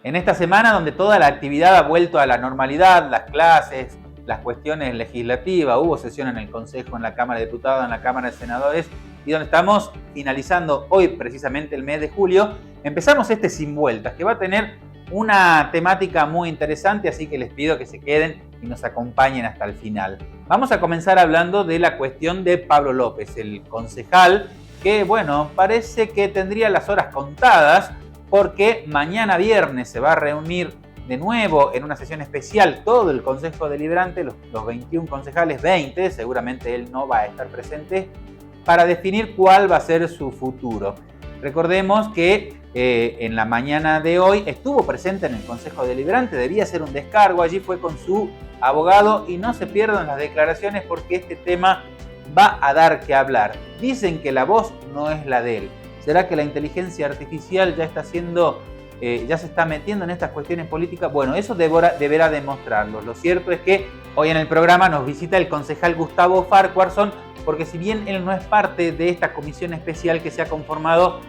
En esta semana donde toda la actividad ha vuelto a la normalidad, las clases, las cuestiones legislativas, hubo sesión en el Consejo, en la Cámara de Diputados, en la Cámara de Senadores, y donde estamos finalizando hoy precisamente el mes de julio, empezamos este Sin Vueltas, que va a tener una temática muy interesante, así que les pido que se queden y nos acompañen hasta el final. Vamos a comenzar hablando de la cuestión de Pablo López, el concejal, que bueno, parece que tendría las horas contadas, porque mañana viernes se va a reunir de nuevo en una sesión especial todo el Consejo Deliberante, los 21 concejales, 20, seguramente él no va a estar presente, para definir cuál va a ser su futuro. Recordemos que en la mañana de hoy estuvo presente en el Consejo Deliberante, debía hacer un descargo, allí fue con su abogado y no se pierdan las declaraciones porque este tema va a dar que hablar. Dicen que la voz no es la de él. ¿Será que la inteligencia artificial ya está ya se está metiendo en estas cuestiones políticas? Bueno, eso deberá demostrarlo. Lo cierto es que hoy en el programa nos visita el concejal Gustavo Farquharson, porque si bien él no es parte de esta comisión especial que se ha conformado,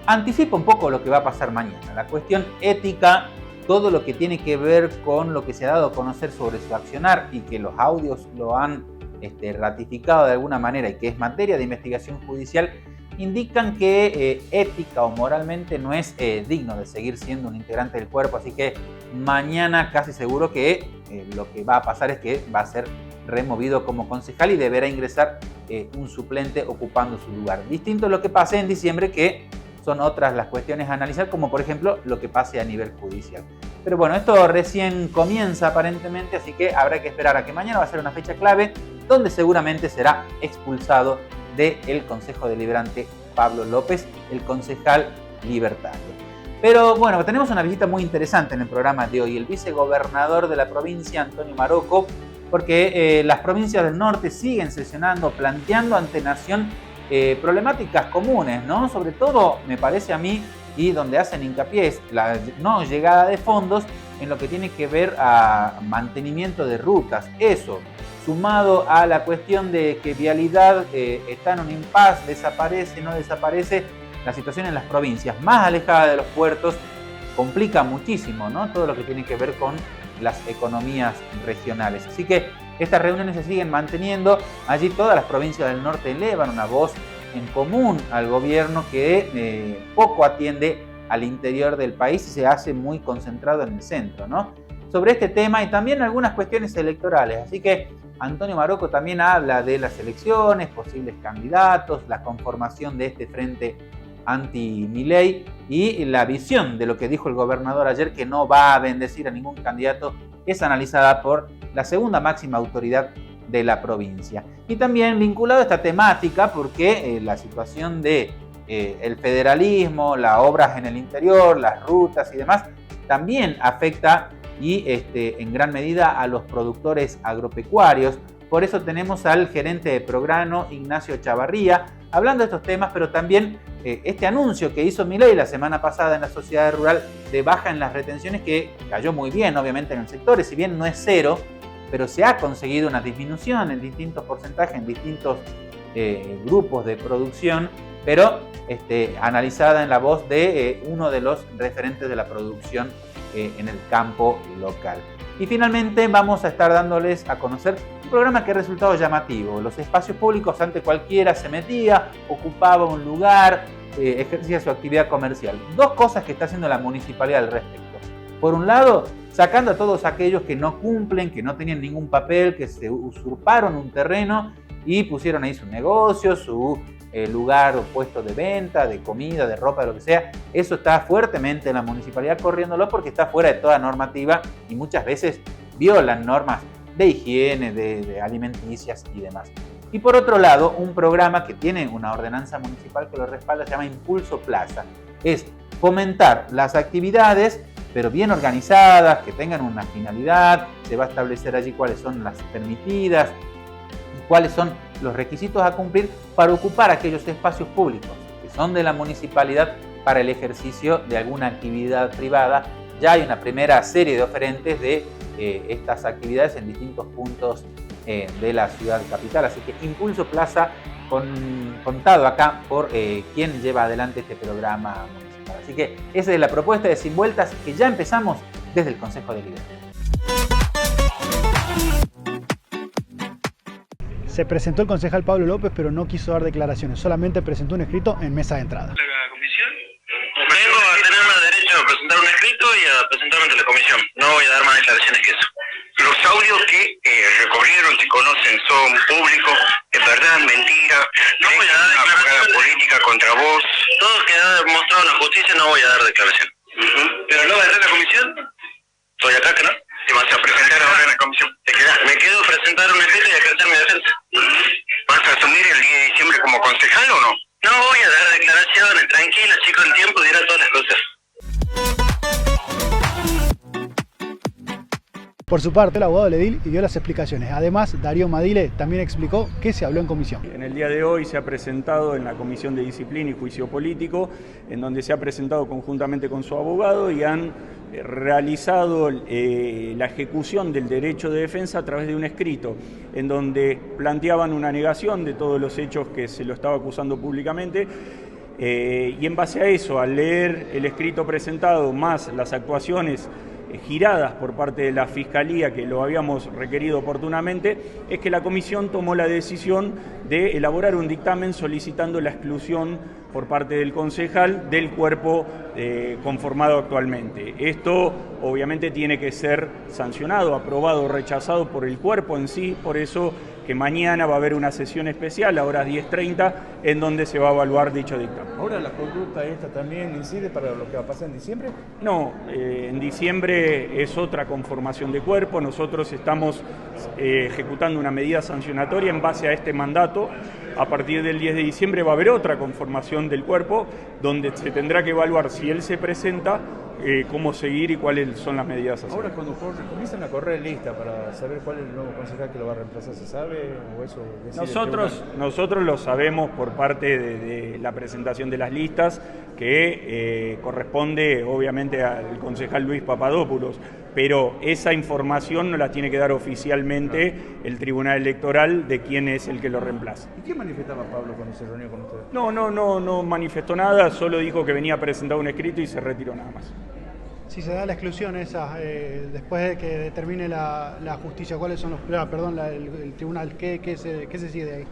anticipa un poco lo que va a pasar mañana. La cuestión ética, todo lo que tiene que ver con lo que se ha dado a conocer sobre su accionar y que los audios lo han ratificado de alguna manera y que es materia de investigación judicial, indican que ética o moralmente no es digno de seguir siendo un integrante del cuerpo, así que mañana casi seguro que lo que va a pasar es que va a ser removido como concejal y deberá ingresar un suplente ocupando su lugar. Distinto a lo que pase en diciembre, que son otras las cuestiones a analizar, como por ejemplo lo que pase a nivel judicial. Pero bueno, esto recién comienza aparentemente, así que habrá que esperar a que mañana va a ser una fecha clave donde seguramente será expulsado del Consejo Deliberante Pablo López, el concejal libertario. Pero bueno, tenemos una visita muy interesante en el programa de hoy, el vicegobernador de la provincia, Antonio Marocco, porque las provincias del norte siguen sesionando, planteando ante Nación problemáticas comunes, ¿no? Sobre todo, me parece a mí, y donde hacen hincapié es la no llegada de fondos en lo que tiene que ver a mantenimiento de rutas. Eso, sumado a la cuestión de que vialidad está en un impasse, desaparece, no desaparece, la situación en las provincias más alejadas de los puertos complica muchísimo, ¿no? Todo lo que tiene que ver con las economías regionales. Así que estas reuniones se siguen manteniendo. Allí todas las provincias del norte elevan una voz en común al gobierno que poco atiende al interior del país y se hace muy concentrado en el centro, ¿no? Sobre este tema y también algunas cuestiones electorales. Así que Antonio Marocco también habla de las elecciones, posibles candidatos, la conformación de este frente anti-Milei y la visión de lo que dijo el gobernador ayer, que no va a bendecir a ningún candidato, es analizada por la segunda máxima autoridad de la provincia. Y también vinculado a esta temática, porque la situación de el federalismo, las obras en el interior, las rutas y demás, también afecta y en gran medida a los productores agropecuarios. Por eso tenemos al gerente de Prograno, Ignacio Chavarría, hablando de estos temas, pero también este anuncio que hizo Milei la semana pasada en la sociedad rural de baja en las retenciones, que cayó muy bien obviamente en el sector, y si bien no es cero, pero se ha conseguido una disminución en distintos porcentajes, en distintos grupos de producción, pero analizada en la voz de uno de los referentes de la producción en el campo local. Y finalmente vamos a estar dándoles a conocer un programa que ha resultado llamativo. Los espacios públicos, antes cualquiera se metía, ocupaba un lugar, ejercía su actividad comercial. Dos cosas que está haciendo la municipalidad al respecto. Por un lado, sacando a todos aquellos que no cumplen, que no tenían ningún papel, que se usurparon un terreno y pusieron ahí su negocio, su lugar o puesto de venta, de comida, de ropa, de lo que sea. Eso está fuertemente en la municipalidad corriéndolo porque está fuera de toda normativa y muchas veces violan normas de higiene, de alimenticias y demás. Y por otro lado, un programa que tiene una ordenanza municipal que lo respalda se llama Impulso Plaza. Es fomentar las actividades, pero bien organizadas, que tengan una finalidad. Se va a establecer allí cuáles son las permitidas, cuáles son los requisitos a cumplir para ocupar aquellos espacios públicos que son de la municipalidad para el ejercicio de alguna actividad privada. Ya hay una primera serie de oferentes de estas actividades en distintos puntos de la ciudad capital. Así que Impulso Plaza, contado acá por quien lleva adelante este programa municipal. presentada. Así que esa es la propuesta de Sin Vueltas que ya empezamos desde el Consejo Deliberante. Se presentó el concejal Pablo López, pero no quiso dar declaraciones, solamente presentó un escrito en mesa de entrada. ¿La comisión? Vengo a tener más derecho a presentar un escrito y a presentarme ante la comisión. No voy a dar más declaraciones que eso. Los audios que recorrieron, se conocen, son públicos, es verdad, mentira. No voy a dar una jugada política contra vos. Todo queda demostrado en la justicia, no voy a dar declaración. ¿Pero no vas a estar en la comisión? Estoy acá, que no. ¿Te vas a presentar ahora en la comisión? ¿Te quedás? Me quedo a presentar un escrito y a ejercer mi defensa. ¿Vas a asumir el 10 de diciembre como concejal o no? No voy a dar declaraciones, tranquila, chico, en tiempo dirá todas las cosas. Por su parte, el abogado del edil dio las explicaciones. Además, Darío Madile también explicó qué se habló en comisión. En el día de hoy se ha presentado en la Comisión de Disciplina y Juicio Político, en donde se ha presentado conjuntamente con su abogado y han realizado la ejecución del derecho de defensa a través de un escrito, en donde planteaban una negación de todos los hechos que se lo estaba acusando públicamente. Y en base a eso, al leer el escrito presentado, más las actuaciones giradas por parte de la Fiscalía, que lo habíamos requerido oportunamente, es que la comisión tomó la decisión de elaborar un dictamen solicitando la exclusión por parte del concejal del cuerpo conformado actualmente. Esto obviamente tiene que ser sancionado, aprobado o rechazado por el cuerpo en sí, por eso que mañana va a haber una sesión especial a horas 10:30 en donde se va a evaluar dicho dictamen. ¿Ahora la conducta esta también incide para lo que va a pasar en diciembre? No, en diciembre es otra conformación de cuerpo. Nosotros estamos ejecutando una medida sancionatoria en base a este mandato. A partir del 10 de diciembre va a haber otra conformación del cuerpo donde se tendrá que evaluar si él se presenta, cómo seguir y cuáles son las medidas a hacer. Ahora cuando comienzan a correr lista para saber cuál es el nuevo concejal que lo va a reemplazar, ¿se sabe? ¿O eso Nosotros lo sabemos por parte de la presentación de las listas, que corresponde obviamente al concejal Luis Papadopoulos, pero esa información no la tiene que dar oficialmente el Tribunal Electoral de quién es el que lo reemplaza. ¿Y qué manifestaba Pablo cuando se reunió con ustedes? No manifestó nada, solo dijo que venía a presentar un escrito y se retiró nada más. Si se da la exclusión esa, después de que determine la justicia, ¿cuáles son los el tribunal? ¿Qué se sigue de ahí?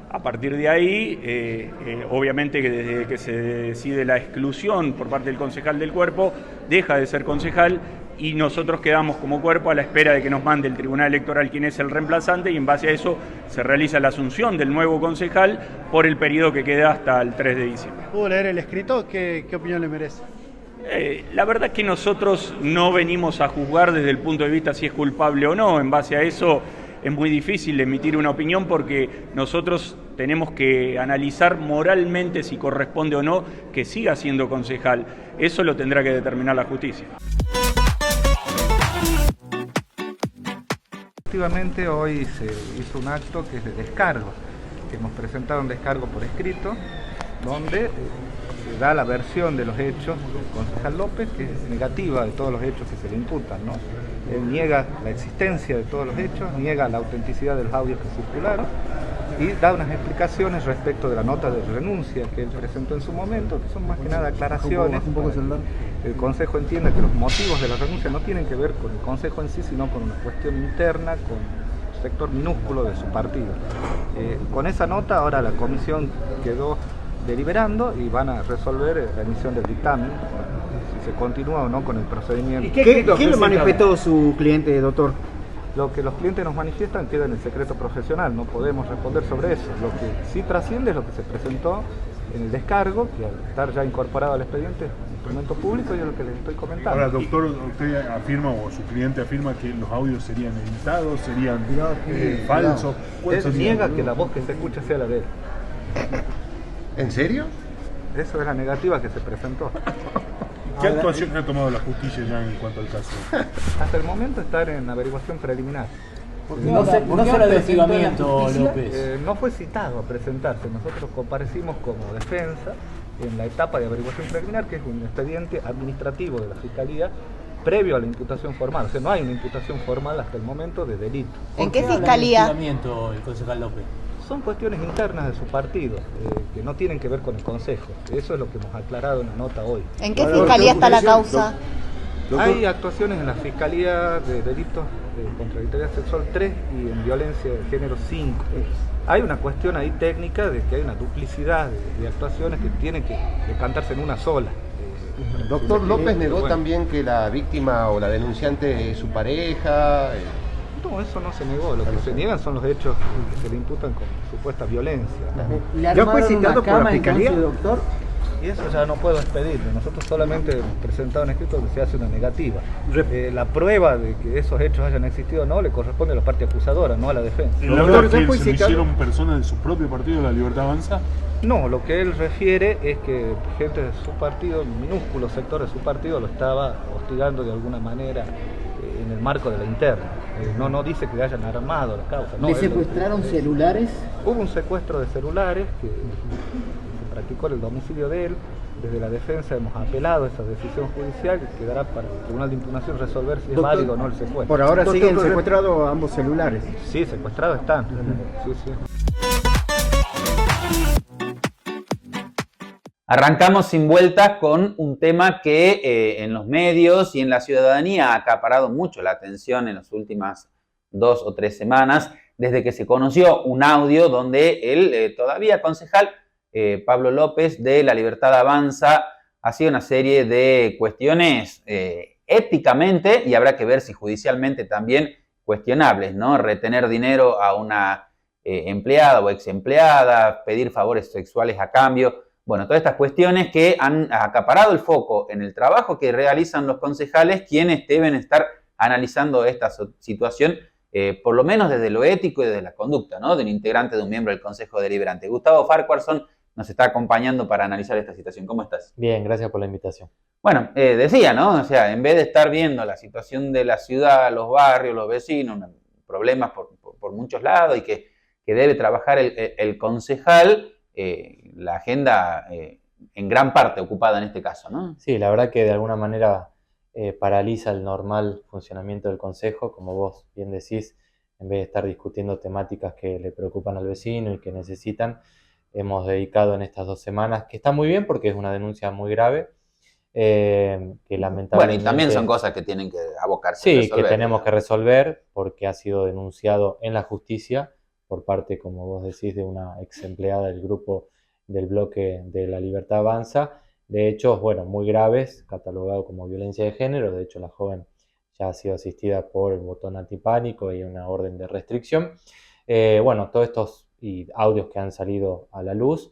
A partir de ahí, obviamente que desde que se decide la exclusión por parte del concejal del cuerpo, deja de ser concejal y nosotros quedamos como cuerpo a la espera de que nos mande el Tribunal Electoral quién es el reemplazante y en base a eso se realiza la asunción del nuevo concejal por el periodo que queda hasta el 3 de diciembre. ¿Pudo leer el escrito? ¿Qué opinión le merece? La verdad es que nosotros no venimos a juzgar desde el punto de vista si es culpable o no. En base a eso es muy difícil emitir una opinión porque nosotros tenemos que analizar moralmente si corresponde o no que siga siendo concejal. Eso lo tendrá que determinar la justicia. Efectivamente, hoy se hizo un acto que es de descargo. Hemos presentado un descargo por escrito donde se da la versión de los hechos del concejal López, que es negativa de todos los hechos que se le imputan, ¿no? Él niega la existencia de todos los hechos, niega la autenticidad de los audios que circularon y da unas explicaciones respecto de la nota de renuncia que él presentó en su momento, que son más que nada aclaraciones. El Consejo entiende que los motivos de la renuncia no tienen que ver con el Consejo en sí, sino con una cuestión interna, con un sector minúsculo de su partido. Con esa nota ahora la comisión quedó deliberando y van a resolver la emisión del dictamen, si se continúa o no con el procedimiento. ¿Qué le manifestó su cliente, doctor? Lo que los clientes nos manifiestan queda en el secreto profesional, no podemos responder sobre eso. Lo que sí trasciende es lo que se presentó en el descargo, que al estar ya incorporado al expediente es un instrumento público y es lo que les estoy comentando. Ahora, doctor, usted afirma o su cliente afirma que los audios serían editados, serían falsos. Él niega que la voz que se escucha sea la de él. ¿En serio? Eso es la negativa que se presentó. ¿Qué actuación ha tomado la justicia ya en cuanto al caso? Hasta el momento está en averiguación preliminar. No se le hostigamiento, López. No fue citado a presentarse. Nosotros comparecimos como defensa en la etapa de averiguación preliminar, que es un expediente administrativo de la Fiscalía previo a la imputación formal. O sea, no hay una imputación formal hasta el momento de delito. ¿En qué fiscalía? El concejal López. Son cuestiones internas de su partido, que no tienen que ver con el Consejo. Eso es lo que hemos aclarado en la nota hoy. ¿En qué fiscalía está la causa? Hay actuaciones en la Fiscalía de Delitos contra la Integridad Sexual 3 y en Violencia de Género 5. Hay una cuestión ahí técnica de que hay una duplicidad de actuaciones que tienen que decantarse en una sola. Doctor López negó también que la víctima o la denunciante es su pareja. No, eso no se negó. Lo que se niegan son los hechos que se le imputan con supuesta violencia. ¿Ya fue citado por la Fiscalía, doctor? Y eso ya no puedo expedirlo. Nosotros solamente hemos presentado en escrito donde se hace una negativa. La prueba de que esos hechos hayan existido o no le corresponde a la parte acusadora, no a la defensa. ¿El doctor que se lo hicieron personas de su propio partido, La Libertad Avanza? No, lo que él refiere es que gente de su partido, un minúsculo sector de su partido, lo estaba hostigando de alguna manera en el marco de la interna. No dice que hayan armado la causa. No, ¿Le secuestraron celulares? Hubo un secuestro de celulares que se practicó en el domicilio de él. Desde la defensa hemos apelado a esa decisión judicial que quedará para el Tribunal de Impugnación resolver si es válido o no el secuestro. Por ahora siguen secuestrados ambos celulares. Sí, secuestrados están. Sí. Arrancamos sin vueltas con un tema que en los medios y en la ciudadanía ha acaparado mucho la atención en las últimas 2 o 3 semanas, desde que se conoció un audio donde el todavía concejal Pablo López de La Libertad Avanza hacía una serie de cuestiones éticamente, y habrá que ver si judicialmente también cuestionables, ¿no? Retener dinero a una empleada o ex empleada, pedir favores sexuales a cambio. Bueno, todas estas cuestiones que han acaparado el foco en el trabajo que realizan los concejales, quienes deben estar analizando esta situación, por lo menos desde lo ético y desde la conducta, ¿no? De un integrante de un miembro del Consejo Deliberante. Gustavo Farquharson nos está acompañando para analizar esta situación. ¿Cómo estás? Bien, gracias por la invitación. Bueno, decía, ¿no? O sea, en vez de estar viendo la situación de la ciudad, los barrios, los vecinos, problemas por muchos lados y que debe trabajar el concejal, la agenda en gran parte ocupada en este caso, ¿no? Sí, la verdad que de alguna manera paraliza el normal funcionamiento del Consejo, como vos bien decís, en vez de estar discutiendo temáticas que le preocupan al vecino y que necesitan, hemos dedicado en estas 2 semanas, que está muy bien porque es una denuncia muy grave, que lamentablemente... Bueno, y también son cosas que tienen que abocarse. Sí, que tenemos que resolver porque ha sido denunciado en la justicia por parte, como vos decís, de una ex empleada del grupo del bloque de La Libertad Avanza, de hechos, bueno, muy graves, catalogado como violencia de género. De hecho, la joven ya ha sido asistida por el botón antipánico y una orden de restricción. Bueno, todos estos audios que han salido a la luz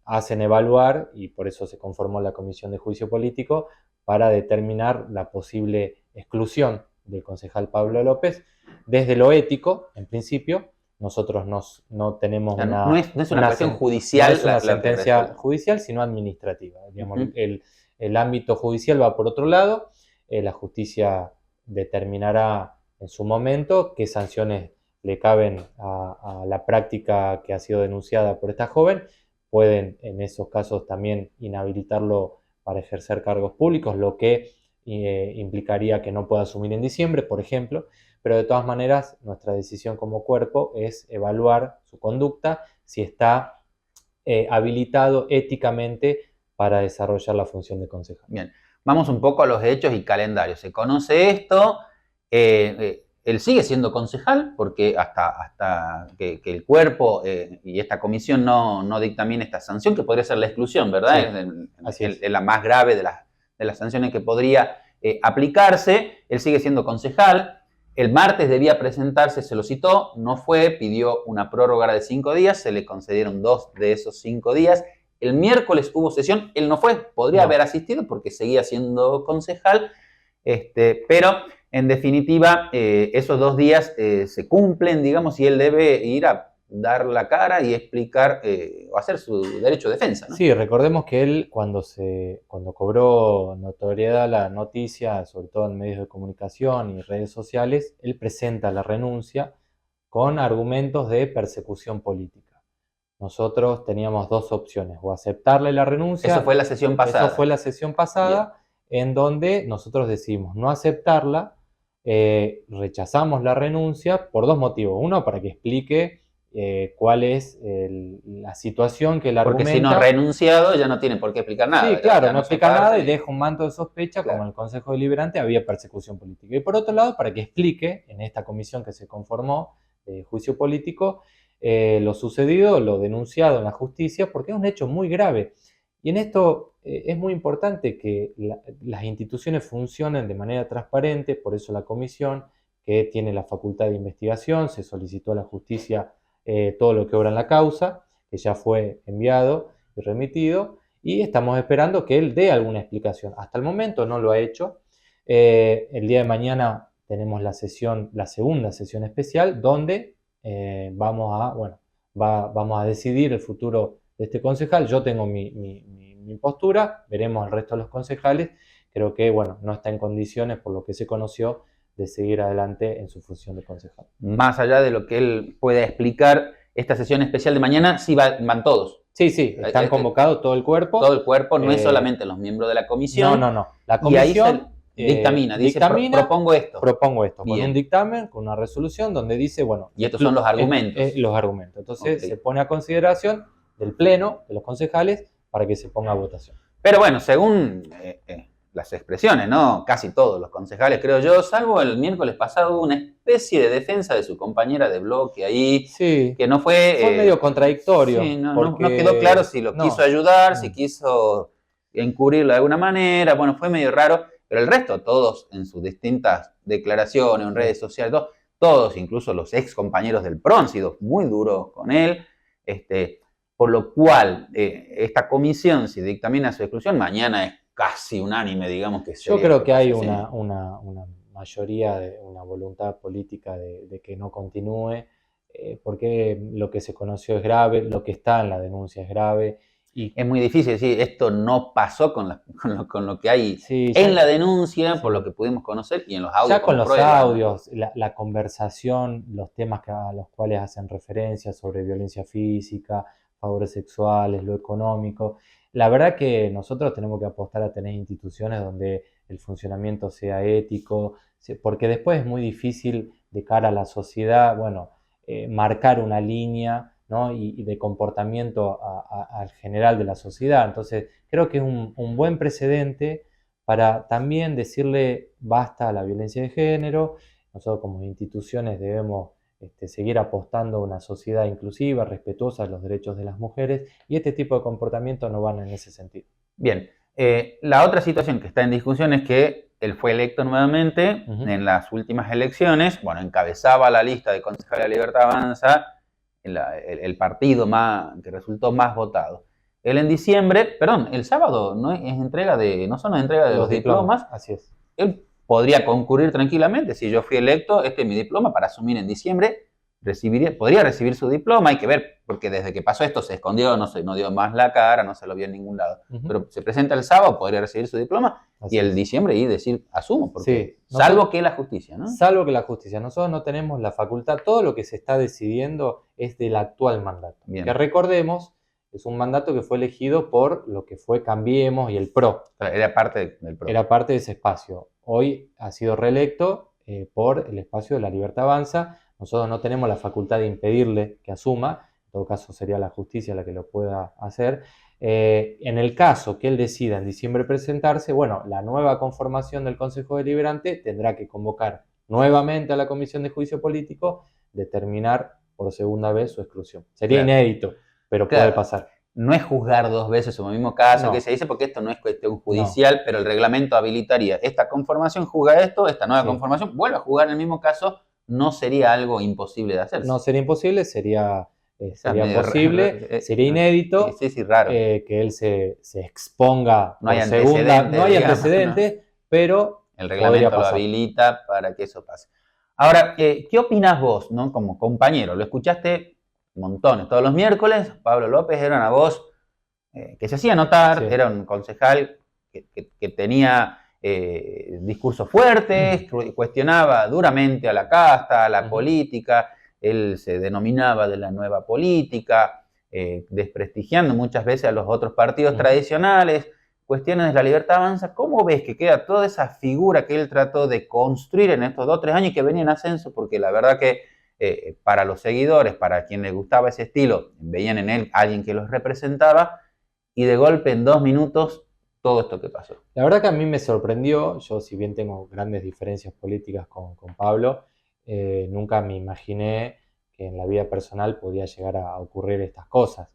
hacen evaluar, y por eso se conformó la Comisión de Juicio Político, para determinar la posible exclusión del concejal Pablo López. Desde lo ético, en principio, nosotros no tenemos no es una cuestión judicial. No es una sentencia judicial, sino administrativa. Digamos, el ámbito judicial va por otro lado. La justicia determinará en su momento qué sanciones le caben a la práctica que ha sido denunciada por esta joven. Pueden en esos casos también inhabilitarlo para ejercer cargos públicos, lo que implicaría que no pueda asumir en diciembre, por ejemplo. Pero de todas maneras, nuestra decisión como cuerpo es evaluar su conducta, si está habilitado éticamente para desarrollar la función de concejal. Bien, vamos un poco a los hechos y calendarios. Se conoce esto, él sigue siendo concejal, porque hasta que el cuerpo y esta comisión no dictamine esta sanción, que podría ser la exclusión, ¿verdad? Sí, es la más grave de las sanciones que podría aplicarse. Él sigue siendo concejal. El martes debía presentarse, se lo citó, no fue, pidió una prórroga de 5 días, se le concedieron 2 de esos 5 días. El miércoles hubo sesión, él no fue, podría haber asistido porque seguía siendo concejal, pero en definitiva esos 2 días se cumplen, digamos, y él debe ir a dar la cara y explicar o hacer su derecho de defensa, ¿no? Sí, recordemos que él cuando cobró notoriedad la noticia, sobre todo en medios de comunicación y redes sociales, él presenta la renuncia con argumentos de persecución política. Nosotros teníamos 2 opciones, o aceptarle la renuncia. Eso fue la sesión pasada. Eso fue la sesión pasada, en donde nosotros decidimos no aceptarla, rechazamos la renuncia por 2 motivos. Uno, para que explique cuál es la situación que él argumenta. Porque si no ha renunciado ya no tiene por qué explicar nada. Sí, claro, no explica nada y parte. deja un manto de sospecha, Claro. como en el Consejo Deliberante había persecución política. Y por otro lado, para que explique en esta comisión que se conformó de juicio político lo sucedido, lo denunciado en la justicia, porque es un hecho muy grave. Y en esto es muy importante que las instituciones funcionen de manera transparente, por eso la comisión, que tiene la facultad de investigación, se solicitó a la justicia todo lo que obra en la causa, que ya fue enviado y remitido, y estamos esperando que él dé alguna explicación. Hasta el momento no lo ha hecho. El día de mañana tenemos la segunda sesión especial, donde vamos a decidir el futuro de este concejal. Yo tengo mi postura, veremos el resto de los concejales. Creo que no está en condiciones, por lo que se conoció, de seguir adelante en su función de concejal. Más allá de lo que él pueda explicar, esta sesión especial de mañana sí van todos. Sí, están convocados todo el cuerpo. Todo el cuerpo, no es solamente los miembros de la comisión. No. La comisión dictamina, propongo esto. Propongo esto, con un dictamen, con una resolución donde dice, y estos son los argumentos. Los argumentos. Entonces se pone a consideración del pleno, de los concejales, para que se ponga a votación. Pero según las expresiones, ¿no? Casi todos los concejales, creo yo, salvo el miércoles pasado, hubo una especie de defensa de su compañera de bloque ahí, que no fue... Fue medio contradictorio. Sí, no quedó claro si lo quiso ayudar, si quiso encubrirlo de alguna manera, fue medio raro, pero el resto, todos en sus distintas declaraciones, en redes sociales, todos, incluso los ex compañeros del PRO, han sido muy duros con él, por lo cual esta comisión, si dictamina su exclusión, mañana es casi unánime, digamos que yo creo que hay una mayoría, una voluntad política de que no continúe, porque lo que se conoció es grave, lo que está en la denuncia es grave. Y es muy difícil decir, esto no pasó con lo que hay en la denuncia, por lo que pudimos conocer, y en los audios. Ya con los audios, la conversación, los temas a los cuales hacen referencia sobre violencia física, favores sexuales, lo económico. La verdad que nosotros tenemos que apostar a tener instituciones donde el funcionamiento sea ético, porque después es muy difícil de cara a la sociedad, marcar una línea, ¿no? y de comportamiento al general de la sociedad. Entonces creo que es un buen precedente para también decirle basta a la violencia de género. Nosotros como instituciones debemos seguir apostando a una sociedad inclusiva, respetuosa de los derechos de las mujeres, y este tipo de comportamientos no van en ese sentido. Bien, la otra situación que está en discusión es que él fue electo nuevamente en las últimas elecciones, encabezaba la lista de concejales de Libertad Avanza, el partido que resultó más votado. Él en diciembre, el sábado no son entrega de los diplomas. Así es. Él podría concurrir tranquilamente, si yo fui electo, este es mi diploma para asumir en diciembre, podría recibir su diploma, hay que ver, porque desde que pasó esto se escondió, no dio más la cara, no se lo vio en ningún lado, pero se presenta el sábado, podría recibir su diploma, y el diciembre y decir, asumo, porque salvo que la justicia, ¿no? Salvo que la justicia, nosotros no tenemos la facultad, todo lo que se está decidiendo es del actual mandato, que recordemos, es un mandato que fue elegido por lo que fue Cambiemos y el PRO. Era parte del PRO. Era parte de ese espacio. Hoy ha sido reelecto por el espacio de la Libertad Avanza. Nosotros no tenemos la facultad de impedirle que asuma, en todo caso sería la justicia la que lo pueda hacer. En el caso que él decida en diciembre presentarse, la nueva conformación del Consejo Deliberante tendrá que convocar nuevamente a la Comisión de Juicio Político, determinar por segunda vez su exclusión. Sería inédito, pero puede pasar. No es juzgar dos veces un mismo caso que se dice, porque esto no es cuestión judicial, pero el reglamento habilitaría. Esta conformación juzga esto, esta nueva conformación vuelve a jugar el mismo caso, no sería algo imposible de hacerse. No sería imposible, sería posible, sería inédito, raro. Que él se exponga. No hay antecedentes, pero el reglamento lo habilita para que eso pase. Ahora, ¿qué opinás vos, ¿no? Como compañero? Lo escuchaste montones, todos los miércoles. Pablo López era una voz que se hacía notar, era un concejal que tenía discursos fuertes, cuestionaba duramente a la casta, a la política, él se denominaba de la nueva política, desprestigiando muchas veces a los otros partidos tradicionales, cuestiones de la Libertad Avanza. ¿Cómo ves que queda toda esa figura que él trató de construir en estos 2 o 3 años que venía en ascenso? Porque la verdad que para los seguidores, para quien les gustaba ese estilo, veían en él a alguien que los representaba, y de golpe en 2 minutos todo esto que pasó. La verdad que a mí me sorprendió, yo si bien tengo grandes diferencias políticas con Pablo, nunca me imaginé que en la vida personal podía llegar a ocurrir estas cosas.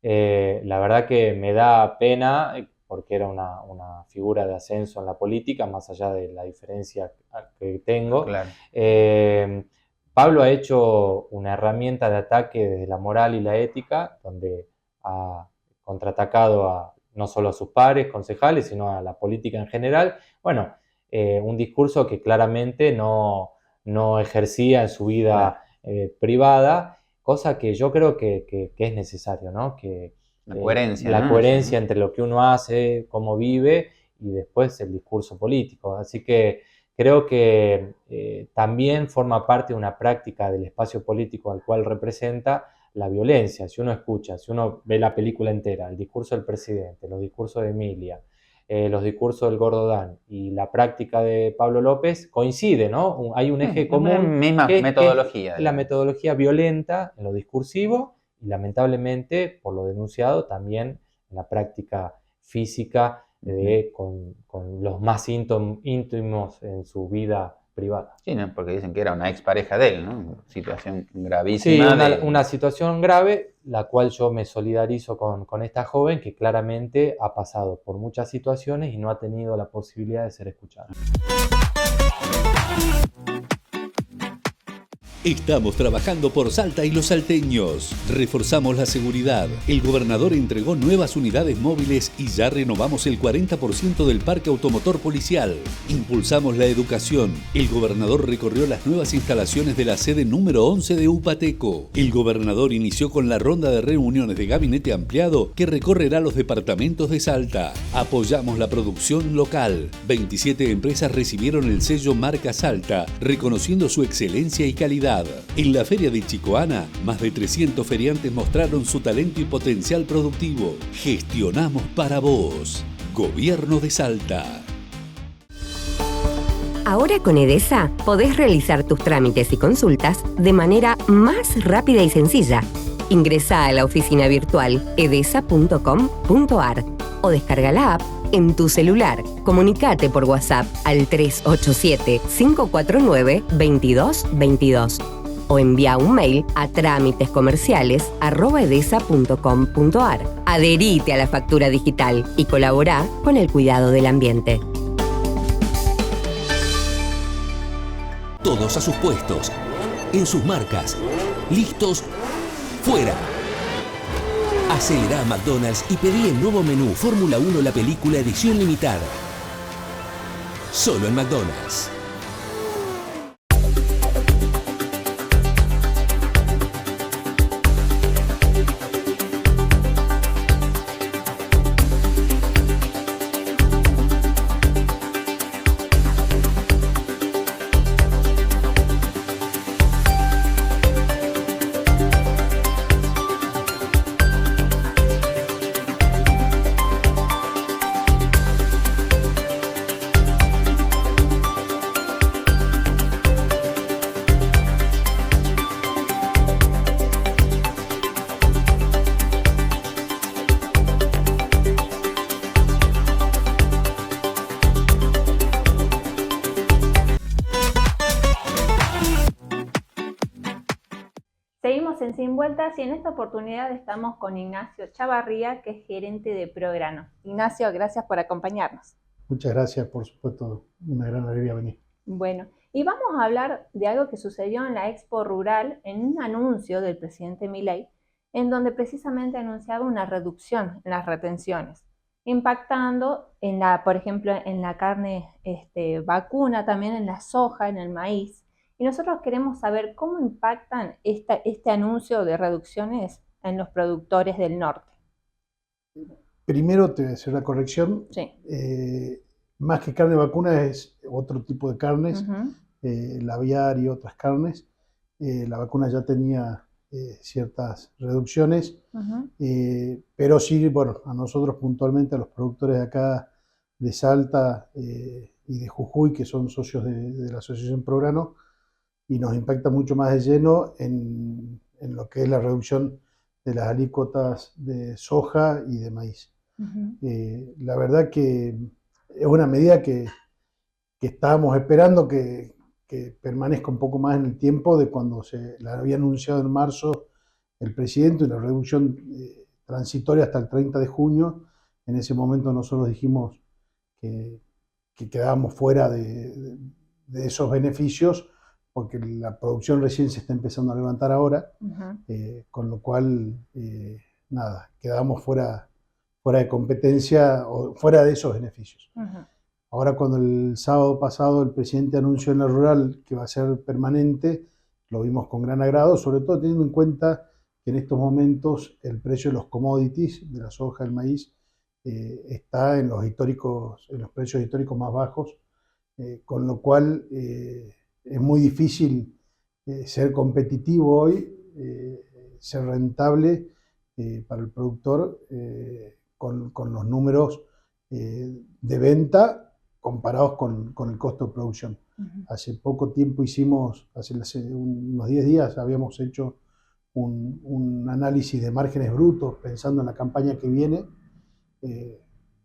La verdad que me da pena porque era una figura de ascenso en la política, más allá de la diferencia que tengo. Claro. Pablo ha hecho una herramienta de ataque desde la moral y la ética, donde ha contraatacado no solo a sus pares, concejales, sino a la política en general. Bueno, un discurso que claramente no ejercía en su vida privada, cosa que yo creo que es necesario, ¿no? La coherencia. La ¿no? coherencia entre lo que uno hace, cómo vive, y después el discurso político. Así que creo que también forma parte de una práctica del espacio político al cual representa la violencia. Si uno escucha, si uno ve la película entera, el discurso del presidente, los discursos de Emilia, los discursos del Gordo Dan y la práctica de Pablo López, coincide, ¿no? Hay un eje común. Misma metodología. Que la metodología violenta en lo discursivo y lamentablemente, por lo denunciado, también en la práctica física con los más íntimos en su vida privada. Sí, ¿no? Porque dicen que era una expareja de él, ¿no? Situación gravísima. Sí, una situación grave, la cual yo me solidarizo con esta joven que claramente ha pasado por muchas situaciones y no ha tenido la posibilidad de ser escuchada. Estamos trabajando por Salta y los salteños. Reforzamos la seguridad. El gobernador entregó nuevas unidades móviles y ya renovamos el 40% del parque automotor policial. Impulsamos la educación. El gobernador recorrió las nuevas instalaciones de la sede número 11 de Upateco. El gobernador inició con la ronda de reuniones de gabinete ampliado que recorrerá los departamentos de Salta. Apoyamos la producción local. 27 empresas recibieron el sello Marca Salta, reconociendo su excelencia y calidad. En la feria de Chicoana, más de 300 feriantes mostraron su talento y potencial productivo. Gestionamos para vos. Gobierno de Salta. Ahora con Edesa podés realizar tus trámites y consultas de manera más rápida y sencilla. Ingresá a la oficina virtual edesa.com.ar o descarga la app en tu celular. Comunicate por WhatsApp al 387-549-2222 o envía un mail a trámitescomerciales@edesa.com.ar. Adherite a la factura digital y colabora con el cuidado del ambiente. Todos a sus puestos, en sus marcas, listos, fuera. Acelera a McDonald's y pedí el nuevo menú Fórmula 1 la película edición limitada. Solo en McDonald's. Seguimos en Sin Vueltas y en esta oportunidad estamos con Ignacio Chavarría, que es gerente de Prograno. Ignacio, gracias por acompañarnos. Muchas gracias, por supuesto, una gran alegría venir. Bueno, y vamos a hablar de algo que sucedió en la Expo Rural en un anuncio del presidente Milei, en donde precisamente anunciaba una reducción en las retenciones, impactando por ejemplo, en la carne vacuna, también en la soja, en el maíz. Y nosotros queremos saber cómo impactan este anuncio de reducciones en los productores del norte. Primero te voy a hacer una corrección. Sí. Más que carne vacuna es otro tipo de carnes, el aviar y otras carnes. La vacuna ya tenía ciertas reducciones, pero sí, bueno, a nosotros puntualmente, a los productores de acá de Salta y de Jujuy, que son socios de la Asociación Prograno, y nos impacta mucho más de lleno en lo que es la reducción de las alícuotas de soja y de maíz. La verdad que es una medida que estábamos esperando que permanezca un poco más en el tiempo de cuando se la había anunciado en marzo el presidente, una reducción transitoria hasta el 30 de junio. En ese momento nosotros dijimos que quedábamos fuera de esos beneficios porque la producción recién se está empezando a levantar ahora, con lo cual, nada, quedábamos fuera de competencia o fuera de esos beneficios. Ahora, cuando el sábado pasado el presidente anunció en la rural que va a ser permanente, lo vimos con gran agrado, sobre todo teniendo en cuenta que en estos momentos el precio de los commodities, de la soja, el maíz, está en los precios históricos más bajos, con lo cual es muy difícil ser competitivo hoy, ser rentable para el productor con los números de venta comparados con el costo de producción. Hace poco tiempo hace unos 10 días habíamos hecho un análisis de márgenes brutos pensando en la campaña que viene,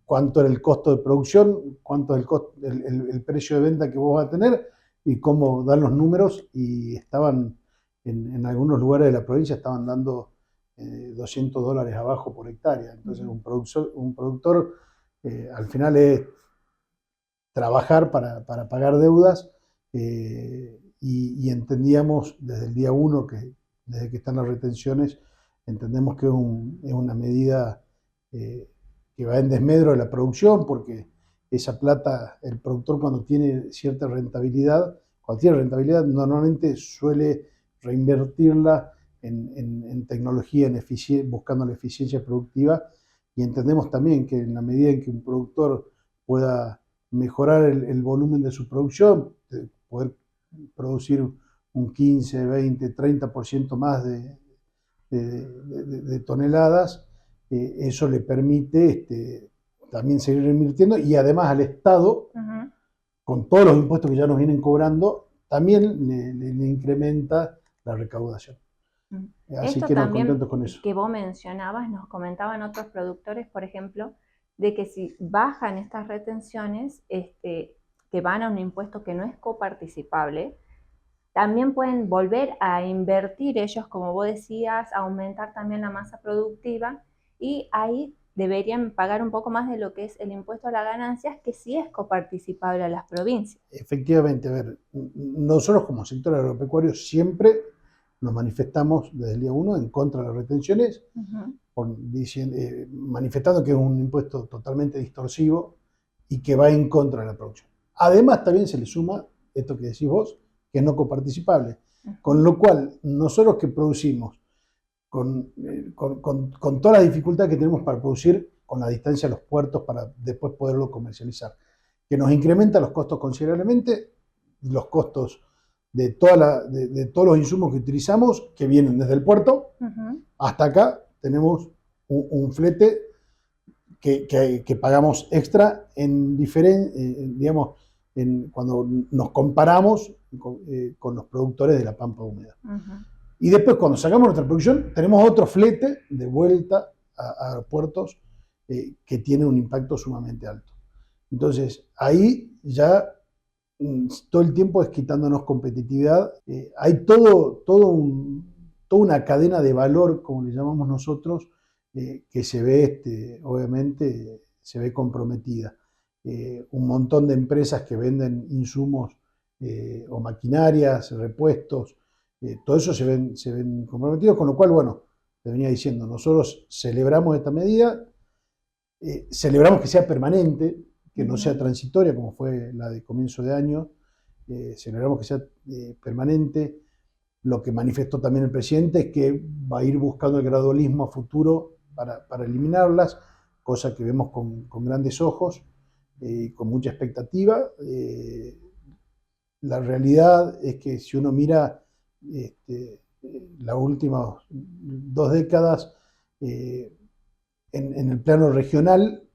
cuánto era el costo de producción, cuánto es el precio de venta que vos vas a tener y cómo dan los números, y estaban en algunos lugares de la provincia estaban dando $200 abajo por hectárea. Entonces un productor al final es trabajar para pagar deudas, y entendíamos desde el día 1 desde que están las retenciones, entendemos que es una medida que va en desmedro de la producción, porque esa plata, el productor cuando tiene cierta rentabilidad, normalmente suele reinvertirla en tecnología, buscando la eficiencia productiva, y entendemos también que en la medida en que un productor pueda mejorar el volumen de su producción, poder producir un 15, 20, 30% más de toneladas, eso le permite también seguir invirtiendo, y además al Estado, con todos los impuestos que ya nos vienen cobrando, también le incrementa la recaudación. Así Esto que nos también contentos con eso. Que vos mencionabas, nos comentaban otros productores, por ejemplo, de que si bajan estas retenciones, que van a un impuesto que no es coparticipable, también pueden volver a invertir ellos, como vos decías, aumentar también la masa productiva, y ahí deberían pagar un poco más de lo que es el impuesto a las ganancias, que sí es coparticipable a las provincias. Efectivamente, a ver, nosotros como sector agropecuario siempre nos manifestamos desde el día 1 en contra de las retenciones, manifestando que es un impuesto totalmente distorsivo y que va en contra de la producción. Además, también se le suma esto que decís vos, que es no coparticipable. Con lo cual, nosotros que producimos con toda la dificultad que tenemos para producir, con la distancia a los puertos para después poderlo comercializar, que nos incrementa los costos considerablemente, los costos de todos los insumos que utilizamos, que vienen desde el puerto hasta acá, tenemos un flete que pagamos extra cuando nos comparamos con los productores de la pampa húmeda. Y después, cuando sacamos nuestra producción, tenemos otro flete de vuelta a puertos que tiene un impacto sumamente alto. Entonces, ahí ya todo el tiempo es quitándonos competitividad. Hay toda una cadena de valor, como le llamamos nosotros, que se ve, obviamente, se ve comprometida. Un montón de empresas que venden insumos o maquinarias, repuestos, todo eso se ven comprometidos, con lo cual, bueno, te venía diciendo, nosotros celebramos esta medida, celebramos que sea permanente, que no sea transitoria como fue la de comienzo de año, celebramos que sea permanente. Lo que manifestó también el presidente es que va a ir buscando el gradualismo a futuro para eliminarlas, cosa que vemos con grandes ojos y con mucha expectativa. La realidad es que si uno mira las últimas 2 décadas en el plano regional,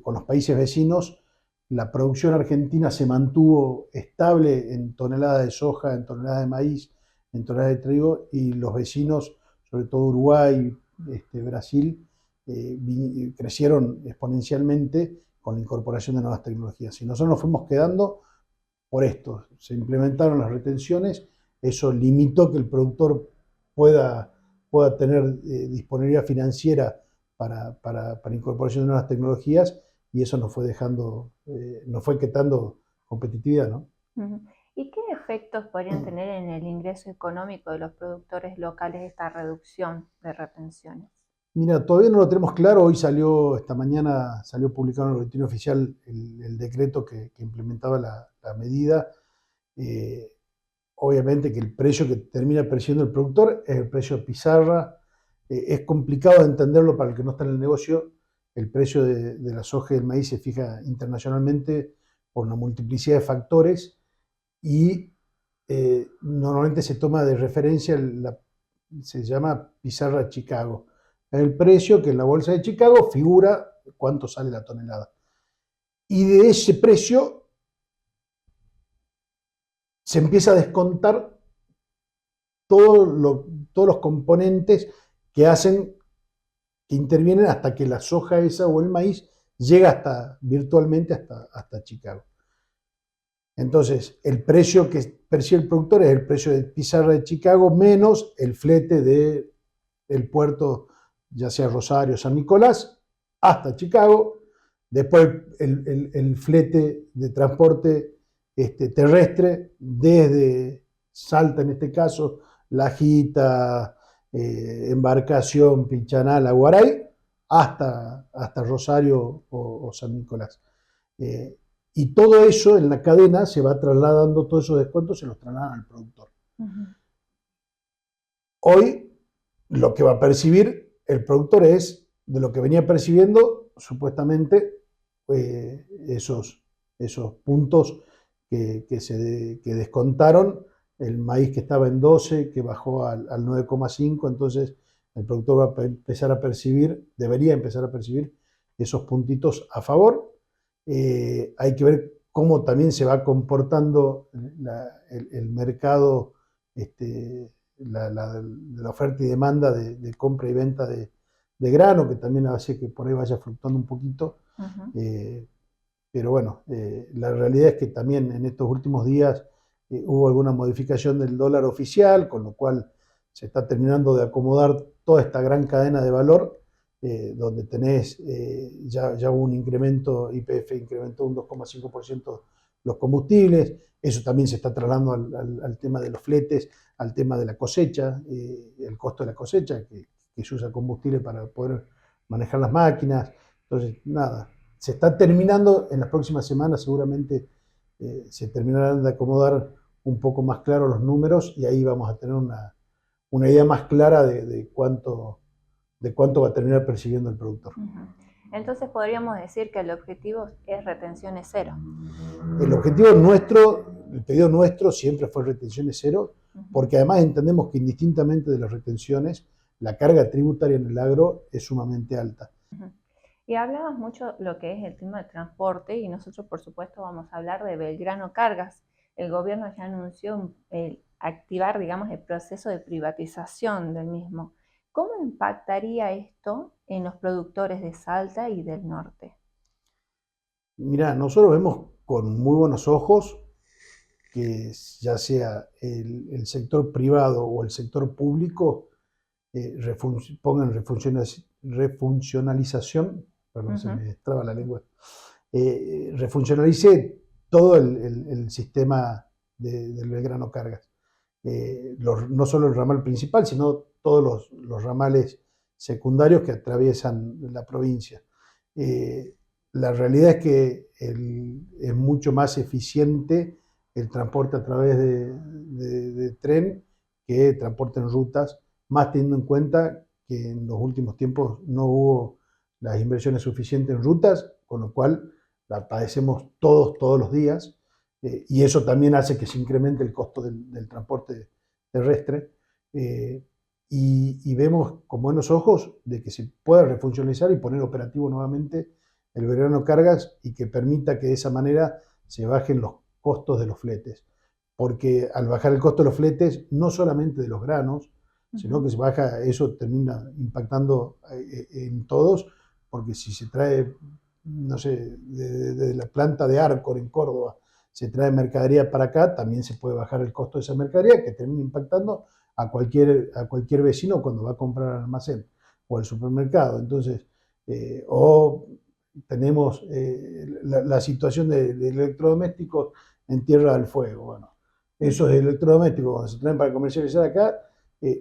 con los países vecinos, la producción argentina se mantuvo estable en toneladas de soja, en toneladas de maíz, en toneladas de trigo, y los vecinos, sobre todo Uruguay, Brasil, crecieron exponencialmente con la incorporación de nuevas tecnologías. Y nosotros nos fuimos quedando por esto. Se implementaron las retenciones, eso limitó que el productor pueda tener disponibilidad financiera para incorporación de nuevas tecnologías, y eso nos fue dejando, nos fue quitando competitividad, ¿no? ¿Y qué efectos podrían tener en el ingreso económico de los productores locales esta reducción de retenciones? Mira, todavía no lo tenemos claro. Hoy esta mañana salió publicado en el boletín oficial el decreto que implementaba la medida. Obviamente que el precio que termina percibiendo el productor es el precio de pizarra. Es complicado de entenderlo para el que no está en el negocio. El precio de la soja y del maíz se fija internacionalmente por una multiplicidad de factores y normalmente se toma de referencia, se llama pizarra Chicago. El precio que en la bolsa de Chicago figura cuánto sale la tonelada. Y de ese precio se empieza a descontar todos los componentes que intervienen hasta que la soja esa o el maíz llega virtualmente hasta Chicago. Entonces, el precio que percibe el productor es el precio de pizarra de Chicago menos el flete del puerto, ya sea Rosario o San Nicolás, hasta Chicago. Después el flete de transporte terrestre desde Salta, en este caso, Lajita, Embarcación, Pinchanal, Aguaray, hasta Rosario o San Nicolás. Y todo eso en la cadena se va trasladando, todos esos descuentos se los trasladan al productor. Hoy lo que va a percibir el productor es de lo que venía percibiendo supuestamente esos puntos que descontaron, el maíz que estaba en 12, que bajó al 9,5, entonces el productor va a empezar a percibir, debería empezar a percibir esos puntitos a favor. Hay que ver cómo también se va comportando el mercado, la oferta y demanda de compra y venta de grano, que también hace que por ahí vaya fluctuando un poquito. Pero bueno, la realidad es que también en estos últimos días hubo alguna modificación del dólar oficial, con lo cual se está terminando de acomodar toda esta gran cadena de valor, donde tenés, ya hubo un incremento, YPF incrementó un 2,5% los combustibles, eso también se está trasladando al tema de los fletes, al tema de la cosecha, el costo de la cosecha, que se usa combustible para poder manejar las máquinas. Entonces, nada, se está terminando, en las próximas semanas seguramente se terminarán de acomodar un poco más claro los números, y ahí vamos a tener una idea más clara de cuánto va a terminar percibiendo el productor. Entonces podríamos decir que el objetivo es retenciones cero. El objetivo nuestro, el pedido nuestro siempre fue retenciones cero, porque además entendemos que indistintamente de las retenciones, la carga tributaria en el agro es sumamente alta. Y hablabas mucho lo que es el tema del transporte, y nosotros por supuesto vamos a hablar de Belgrano Cargas. El gobierno ya anunció activar, digamos, el proceso de privatización del mismo. ¿Cómo impactaría esto en los productores de Salta y del norte? Mirá, nosotros vemos con muy buenos ojos que ya sea el sector privado o el sector público pongan refuncionalización, perdón, se me traba la lengua, refuncionalice todo el sistema del Belgrano Cargas. No solo el ramal principal, sino todos los ramales secundarios que atraviesan la provincia. La realidad es que es mucho más eficiente el transporte a través de tren que transporte en rutas, más teniendo en cuenta que en los últimos tiempos no hubo las inversiones suficientes en rutas, con lo cual la padecemos todos los días, y eso también hace que se incremente el costo del transporte terrestre, y vemos con buenos ojos de que se pueda refuncionalizar y poner operativo nuevamente el verano cargas y que permita que de esa manera se bajen los costos de los fletes. Porque al bajar el costo de los fletes, no solamente de los granos, sino que se baja, eso termina impactando en todos, porque si se trae, no sé, de la planta de Arcor en Córdoba, se trae mercadería para acá, también se puede bajar el costo de esa mercadería, que termina impactando a cualquier vecino cuando va a comprar al almacén o al supermercado. Entonces, o tenemos la situación de electrodomésticos en Tierra del Fuego. Bueno, esos electrodomésticos, cuando se traen para comercializar acá,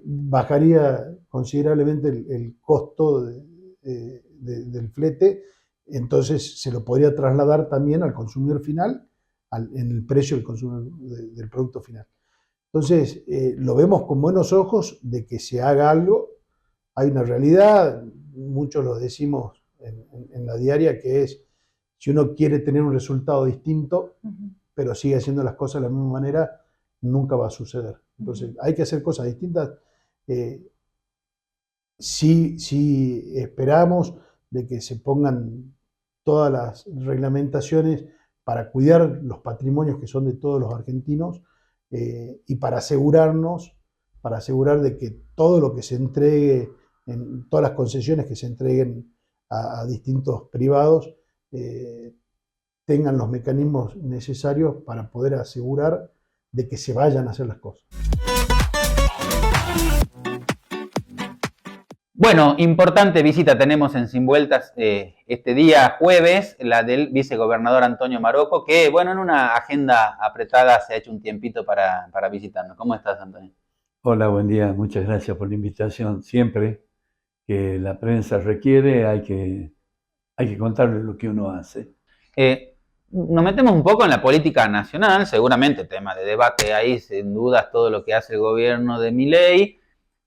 bajaría considerablemente el costo del flete, entonces se lo podría trasladar también al consumidor final, en el precio del consumo del producto final. Entonces, lo vemos con buenos ojos de que se haga algo. Hay una realidad, muchos lo decimos en la diaria, que es, si uno quiere tener un resultado distinto, pero sigue haciendo las cosas de la misma manera, nunca va a suceder. Entonces, hay que hacer cosas distintas. Sí esperamos de que se pongan todas las reglamentaciones para cuidar los patrimonios que son de todos los argentinos, y para asegurar de que todo lo que se entregue, en todas las concesiones que se entreguen a distintos privados, tengan los mecanismos necesarios para poder asegurar de que se vayan a hacer las cosas. Bueno, importante visita tenemos en Sin Vueltas este día jueves, la del vicegobernador Antonio Marocco, que bueno, en una agenda apretada se ha hecho un tiempito para visitarnos. ¿Cómo estás, Antonio? Hola, buen día, muchas gracias por la invitación. Siempre que la prensa requiere hay que contarle lo que uno hace. Nos metemos un poco en la política nacional, seguramente tema de debate ahí, sin dudas, todo lo que hace el gobierno de Milei,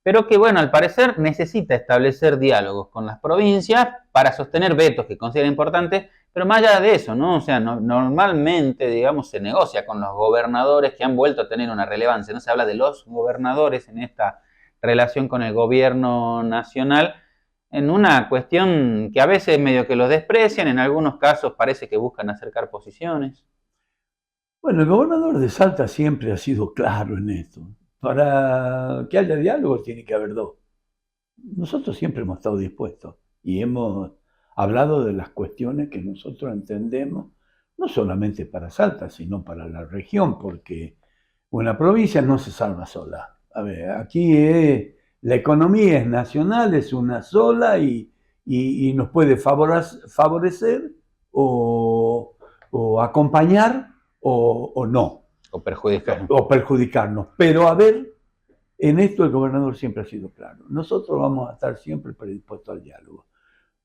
pero que, bueno, al parecer necesita establecer diálogos con las provincias para sostener vetos que considera importantes, pero más allá de eso, ¿no? O sea, normalmente, digamos, se negocia con los gobernadores que han vuelto a tener una relevancia, no se habla de los gobernadores en esta relación con el gobierno nacional, en una cuestión que a veces medio que los desprecian, en algunos casos parece que buscan acercar posiciones. Bueno, el gobernador de Salta siempre ha sido claro en esto. Para que haya diálogo tiene que haber dos. Nosotros siempre hemos estado dispuestos y hemos hablado de las cuestiones que nosotros entendemos, no solamente para Salta, sino para la región, porque una provincia no se salva sola. A ver, aquí la economía es nacional, es una sola y nos puede favorecer o acompañar o no. O perjudicarnos. O perjudicarnos. Pero a ver, en esto el gobernador siempre ha sido claro. Nosotros vamos a estar siempre predispuestos al diálogo.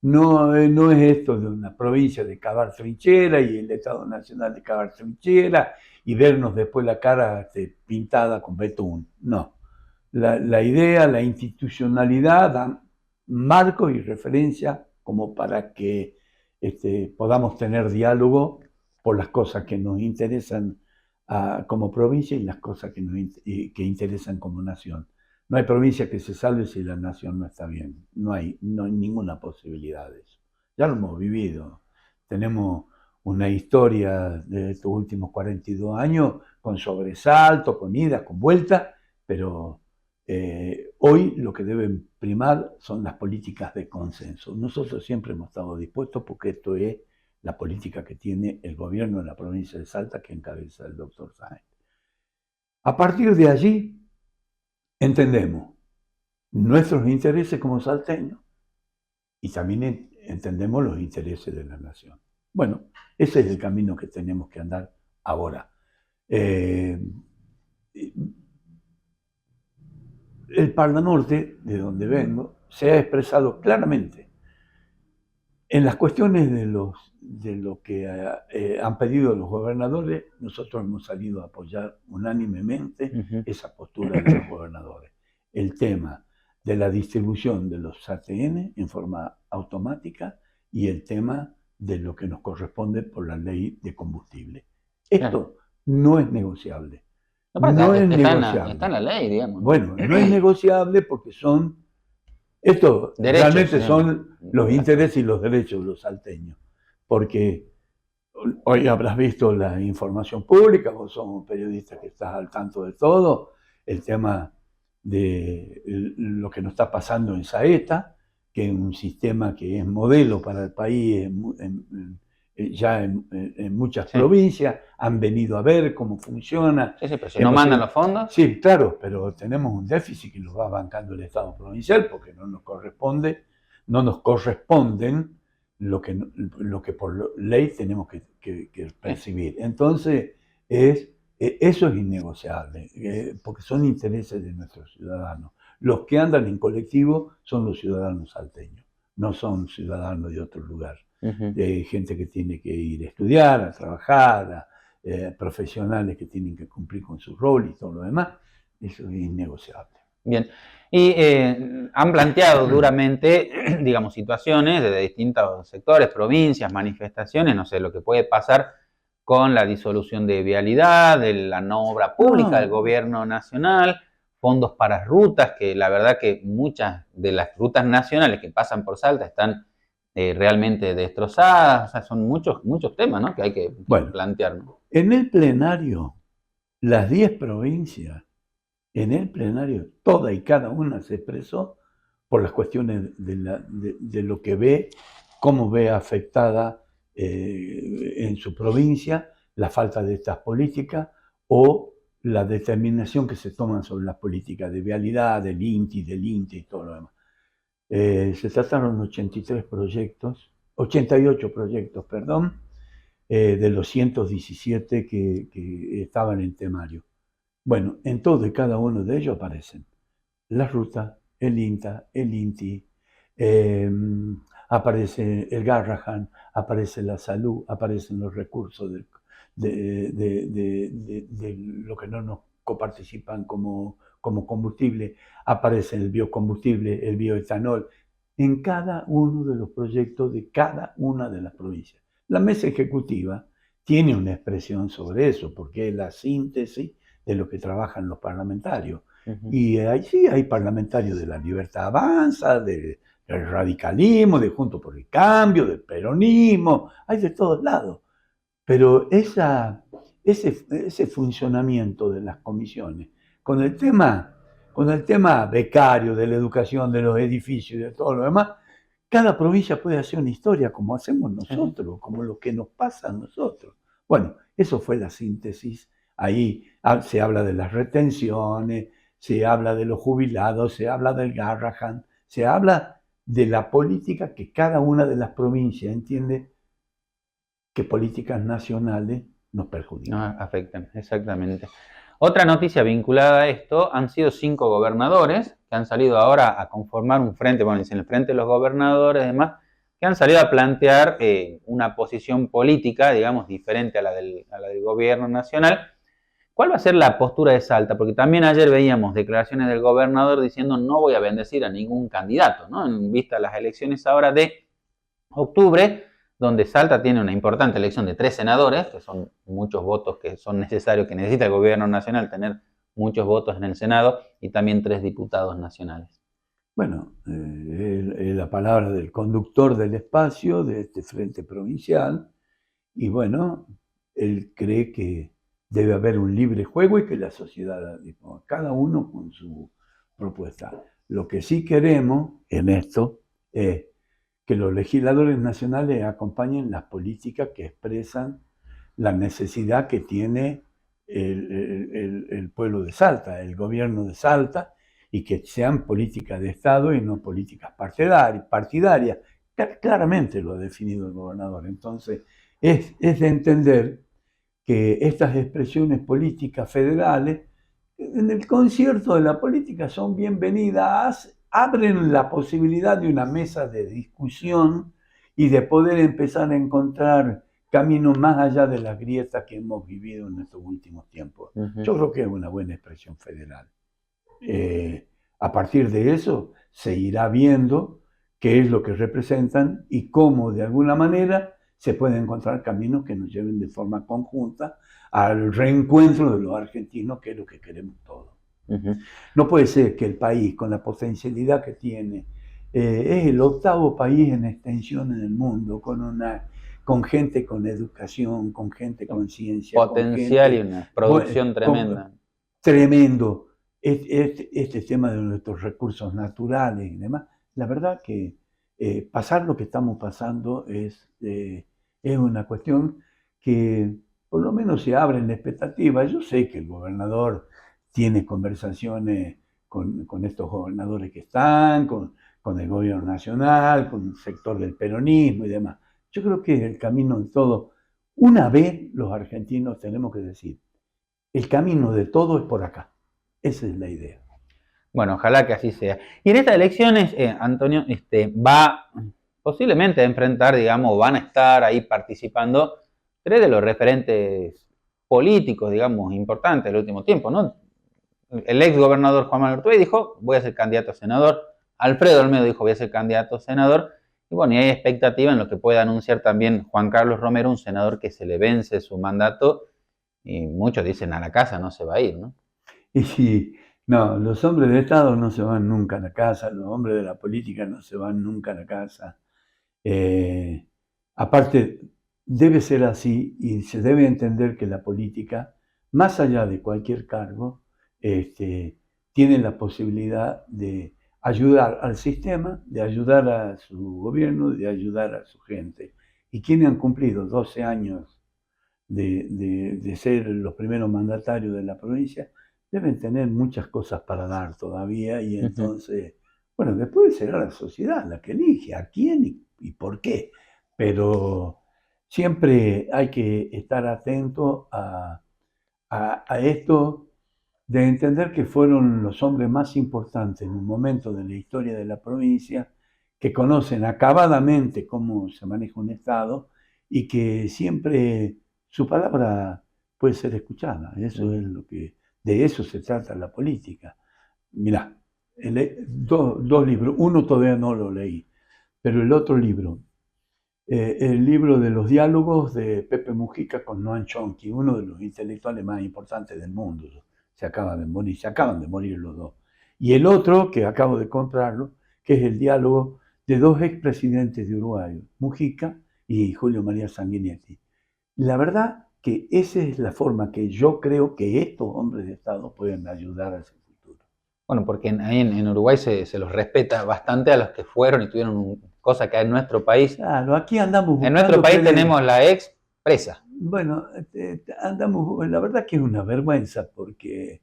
No es esto de una provincia de cavar trinchera y el Estado Nacional de cavar trinchera y vernos después la cara pintada con betún. No. La idea, la institucionalidad dan marcos y referencia como para que podamos tener diálogo por las cosas que nos interesan como provincia y las cosas que interesan como nación. No hay provincia que se salve si la nación no está bien. No hay ninguna posibilidad de eso. Ya lo hemos vivido. Tenemos una historia de estos últimos 42 años con sobresaltos, con idas, con vueltas, pero hoy lo que deben primar son las políticas de consenso. Nosotros siempre hemos estado dispuestos porque esto es la política que tiene el gobierno de la provincia de Salta que encabeza el doctor Sáenz. A partir de allí entendemos nuestros intereses como salteños y también entendemos los intereses de la nación. Bueno, ese es el camino que tenemos que andar ahora. El Parla Norte, de donde vengo, se ha expresado claramente en las cuestiones de lo que han pedido los gobernadores. Nosotros hemos salido a apoyar unánimemente esa postura de los gobernadores. El tema de la distribución de los ATN en forma automática y el tema de lo que nos corresponde por la ley de combustible. Esto no es negociable. No es negociable. Está en la ley, digamos. Bueno, no es negociable porque esto derechos, realmente son los intereses y los derechos de los salteños. porque hoy habrás visto la información pública, vos sos un periodista que estás al tanto de todo, el tema de lo que nos está pasando en Saeta, que es un sistema que es modelo para el país ya en muchas provincias, han venido a ver cómo funciona. Sí, pero si no mandan los fondos. Sí, claro, pero tenemos un déficit que lo va bancando el Estado provincial porque no nos corresponden lo que por ley tenemos que percibir. Entonces, eso es innegociable, porque son intereses de nuestros ciudadanos. Los que andan en colectivo son los ciudadanos salteños, no son ciudadanos de otro lugar. De gente que tiene que ir a estudiar, a trabajar, profesionales que tienen que cumplir con su rol y todo lo demás. Eso es innegociable. Bien. Y han planteado duramente, digamos, situaciones de distintos sectores, provincias, manifestaciones, no sé, lo que puede pasar con la disolución de vialidad, de la no obra pública del gobierno nacional, fondos para rutas, que la verdad que muchas de las rutas nacionales que pasan por Salta están realmente destrozadas. O sea, son muchos temas, ¿no?, que hay que plantear, ¿no? En el plenario, las 10 provincias, en el plenario, toda y cada una se expresó por las cuestiones de lo que ve, cómo ve afectada en su provincia la falta de estas políticas o la determinación que se toman sobre las políticas de vialidad, del INTI y todo lo demás. Se trataron 88 proyectos, de los 117 que estaban en temario. Bueno, en todo y cada uno de ellos aparecen la ruta, el INTA, el INTI, aparece el Garrahan, aparece la salud, aparecen los recursos de lo que no nos coparticipan como combustible, aparece el biocombustible, el bioetanol, en cada uno de los proyectos de cada una de las provincias. La mesa ejecutiva tiene una expresión sobre eso, porque es la síntesis de lo que trabajan los parlamentarios. Y ahí sí hay parlamentarios de La Libertad Avanza, del radicalismo, de Juntos por el Cambio, del peronismo, hay de todos lados. Pero ese funcionamiento de las comisiones, con el tema becario, de la educación, de los edificios y de todo lo demás, cada provincia puede hacer una historia como hacemos nosotros, como lo que nos pasa a nosotros. Bueno, eso fue la síntesis. Ahí se habla de las retenciones, se habla de los jubilados, se habla del Garrahan, se habla de la política que cada una de las provincias entiende que políticas nacionales nos perjudican. Nos afectan, exactamente. Otra noticia vinculada a esto han sido 5 gobernadores que han salido ahora a conformar un frente, bueno, dicen el frente de los gobernadores y demás, que han salido a plantear una posición política, digamos, diferente a la del gobierno nacional. ¿Cuál va a ser la postura de Salta? Porque también ayer veíamos declaraciones del gobernador diciendo no voy a bendecir a ningún candidato, ¿no? En vista de las elecciones ahora de octubre, donde Salta tiene una importante elección de 3 senadores, que son muchos votos que son necesarios, que necesita el gobierno nacional tener muchos votos en el Senado, y también 3 diputados nacionales. Bueno, la palabra del conductor del espacio de este frente provincial, y bueno, él cree que debe haber un libre juego y que la sociedad, cada uno con su propuesta. Lo que sí queremos en esto es que los legisladores nacionales acompañen las políticas que expresan la necesidad que tiene el pueblo de Salta, el gobierno de Salta, y que sean políticas de Estado y no políticas partidarias. Claramente lo ha definido el gobernador. Entonces, es de entender que estas expresiones políticas federales, en el concierto de la política, son bienvenidas, abren la posibilidad de una mesa de discusión y de poder empezar a encontrar caminos más allá de las grietas que hemos vivido en estos últimos tiempos. Yo creo que es una buena expresión federal. A partir de eso se irá viendo qué es lo que representan y cómo de alguna manera se pueden encontrar caminos que nos lleven de forma conjunta al reencuentro de los argentinos, que es lo que queremos todos. No puede ser que el país, con la potencialidad que tiene, es el 8º país en extensión en el mundo, con con gente con educación, con gente con ciencia. Potencial y una producción tremenda. Tremendo. Este tema de nuestros recursos naturales y demás, la verdad que pasar lo que estamos pasando es una cuestión que por lo menos se abre en la expectativa. Yo sé que el gobernador tiene conversaciones con estos gobernadores que están, con el gobierno nacional, con el sector del peronismo y demás. Yo creo que el camino de todo, una vez los argentinos tenemos que decir, el camino de todo es por acá. Esa es la idea. Bueno, ojalá que así sea. Y en estas elecciones, Antonio, va posiblemente a enfrentar, digamos, van a estar ahí participando 3 de los referentes políticos, digamos, importantes del último tiempo, ¿no? El ex gobernador Juan Manuel Ortubey dijo, voy a ser candidato a senador. Alfredo Olmedo dijo, voy a ser candidato a senador. Y bueno, y hay expectativa en lo que puede anunciar también Juan Carlos Romero, un senador que se le vence su mandato. Y muchos dicen, a la casa no se va a ir, ¿no? Y no, los hombres de Estado no se van nunca a la casa, los hombres de la política no se van nunca a la casa. Aparte, debe ser así y se debe entender que la política, más allá de cualquier cargo, tiene la posibilidad de ayudar al sistema, de ayudar a su gobierno, de ayudar a su gente. Y quienes han cumplido 12 años de ser los primeros mandatarios de la provincia, deben tener muchas cosas para dar todavía y entonces, bueno, después será la sociedad la que elige a quién y por qué, pero siempre hay que estar atento a esto de entender que fueron los hombres más importantes en un momento de la historia de la provincia, que conocen acabadamente cómo se maneja un Estado y que siempre su palabra puede ser escuchada. Eso es lo que... De eso se trata la política. Mirá, dos libros, uno todavía no lo leí, pero el otro libro, el libro de los diálogos de Pepe Mujica con Noam Chomsky, uno de los intelectuales más importantes del mundo. Se acaban de morir los dos. Y el otro, que acabo de comprarlo, que es el diálogo de 2 expresidentes de Uruguay, Mujica y Julio María Sanguinetti. La verdad que esa es la forma que yo creo que estos hombres de Estado pueden ayudar a ese futuro. Bueno, porque en Uruguay se los respeta bastante a los que fueron y tuvieron cosa que en nuestro país... Claro, aquí andamos buscando... En nuestro país tenemos la ex presa. Bueno, andamos... La verdad que es una vergüenza porque...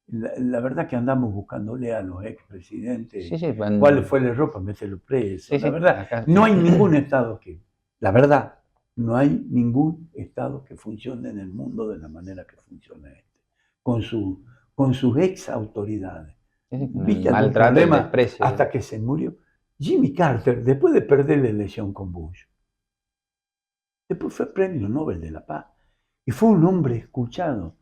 La verdad que andamos buscándole a los expresidentes cuál fue el error para meterlo preso. La verdad, no hay ningún Estado que... La verdad... No hay ningún Estado que funcione en el mundo de la manera que funciona este, con sus ex autoridades. ¿Viste el problema hasta que se murió? Jimmy Carter, después de perder la elección con Bush, después fue premio Nobel de la Paz y fue un hombre escuchado.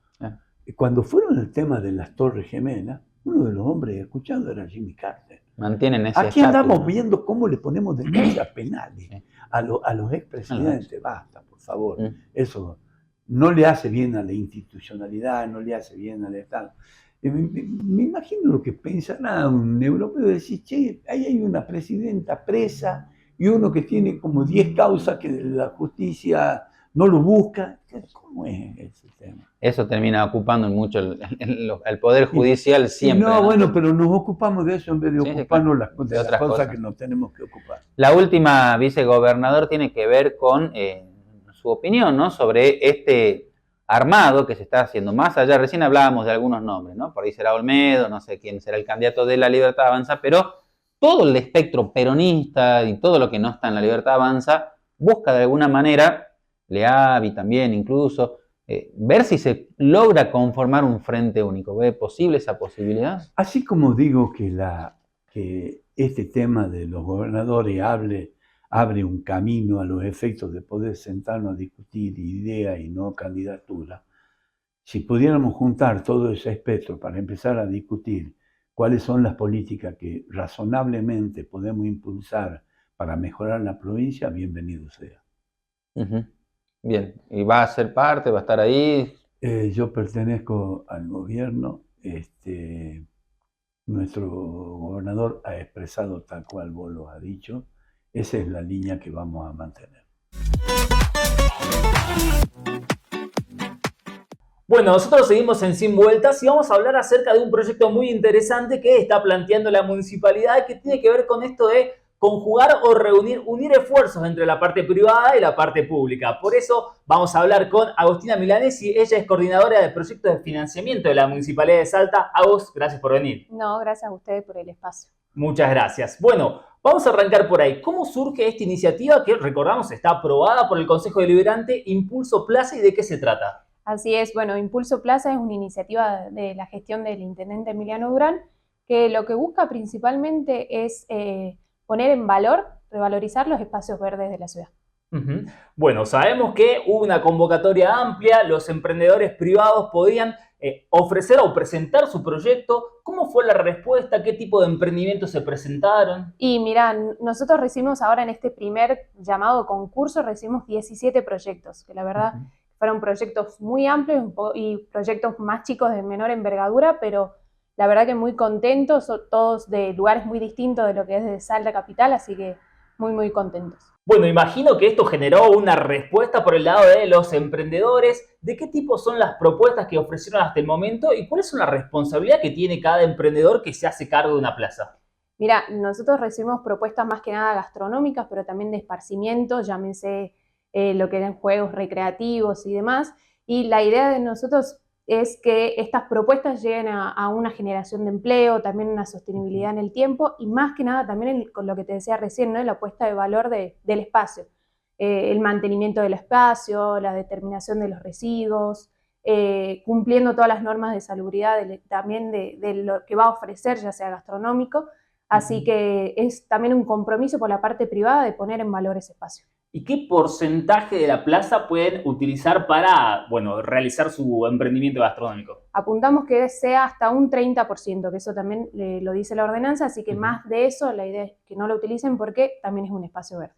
Cuando fueron el tema de las Torres Gemelas, uno de los hombres escuchados era Jimmy Carter. Mantienen ese Aquí andamos viendo cómo le ponemos denuncias penales a los expresidentes. Basta, por favor. Eso no le hace bien a la institucionalidad, no le hace bien al Estado. Me imagino lo que pensará un europeo, decir, che, ahí hay una presidenta presa y uno que tiene como 10 causas que la justicia no lo busca. ¿Cómo es ese tema? Eso termina ocupando mucho el Poder Judicial siempre. No, bueno, pero nos ocupamos de eso en vez de ocuparnos de las cosas que nos tenemos que ocupar. La última, vicegobernador, tiene que ver con su opinión, ¿no?, sobre este armado que se está haciendo. Más allá, recién hablábamos de algunos nombres, ¿no? Por ahí será Olmedo, no sé quién será el candidato de La Libertad Avanza, pero todo el espectro peronista y todo lo que no está en La Libertad Avanza busca de alguna manera, Leavi también incluso, ver si se logra conformar un frente único. ¿Ve posible esa posibilidad? Así como digo que este tema de los gobernadores abre un camino a los efectos de poder sentarnos a discutir ideas y no candidaturas, si pudiéramos juntar todo ese espectro para empezar a discutir cuáles son las políticas que razonablemente podemos impulsar para mejorar la provincia, bienvenido sea. Bien, ¿y va a ser parte, va a estar ahí? Yo pertenezco al gobierno, nuestro gobernador ha expresado tal cual vos lo has dicho, esa es la línea que vamos a mantener. Bueno, nosotros seguimos en Sin Vueltas y vamos a hablar acerca de un proyecto muy interesante que está planteando la municipalidad, que tiene que ver con esto de conjugar o unir esfuerzos entre la parte privada y la parte pública. Por eso vamos a hablar con Agostina Milanesi. Ella es coordinadora de proyectos de financiamiento de la Municipalidad de Salta. Agos, gracias por venir. No, gracias a ustedes por el espacio. Muchas gracias. Bueno, vamos a arrancar por ahí. ¿Cómo surge esta iniciativa que, recordamos, está aprobada por el Consejo Deliberante Impulso Plaza y de qué se trata? Así es, bueno, Impulso Plaza es una iniciativa de la gestión del intendente Emiliano Durán, que lo que busca principalmente es poner en valor, revalorizar los espacios verdes de la ciudad. Bueno, sabemos que hubo una convocatoria amplia, los emprendedores privados podían ofrecer o presentar su proyecto. ¿Cómo fue la respuesta? ¿Qué tipo de emprendimientos se presentaron? Y mirá, nosotros recibimos ahora en este primer llamado concurso, recibimos 17 proyectos, que la verdad fueron proyectos muy amplios y proyectos más chicos de menor envergadura, pero la verdad que muy contentos, todos de lugares muy distintos de lo que es de Salta Capital, así que muy contentos. Bueno, imagino que esto generó una respuesta por el lado de los emprendedores. ¿De qué tipo son las propuestas que ofrecieron hasta el momento y cuál es la responsabilidad que tiene cada emprendedor que se hace cargo de una plaza? Mira, nosotros recibimos propuestas más que nada gastronómicas, pero también de esparcimiento, llámense lo que eran juegos recreativos y demás. Y la idea de nosotros es que estas propuestas lleguen a una generación de empleo, también una sostenibilidad en el tiempo y más que nada también con lo que te decía recién, ¿no? La puesta de valor del espacio, el mantenimiento del espacio, la determinación de los residuos, cumpliendo todas las normas de salubridad también de lo que va a ofrecer, ya sea gastronómico. Así que es también un compromiso por la parte privada de poner en valor ese espacio. ¿Y qué porcentaje de la plaza pueden utilizar para, bueno, realizar su emprendimiento gastronómico? Apuntamos que sea hasta un 30%, que eso también lo dice la ordenanza, así que más de eso la idea es que no lo utilicen porque también es un espacio verde.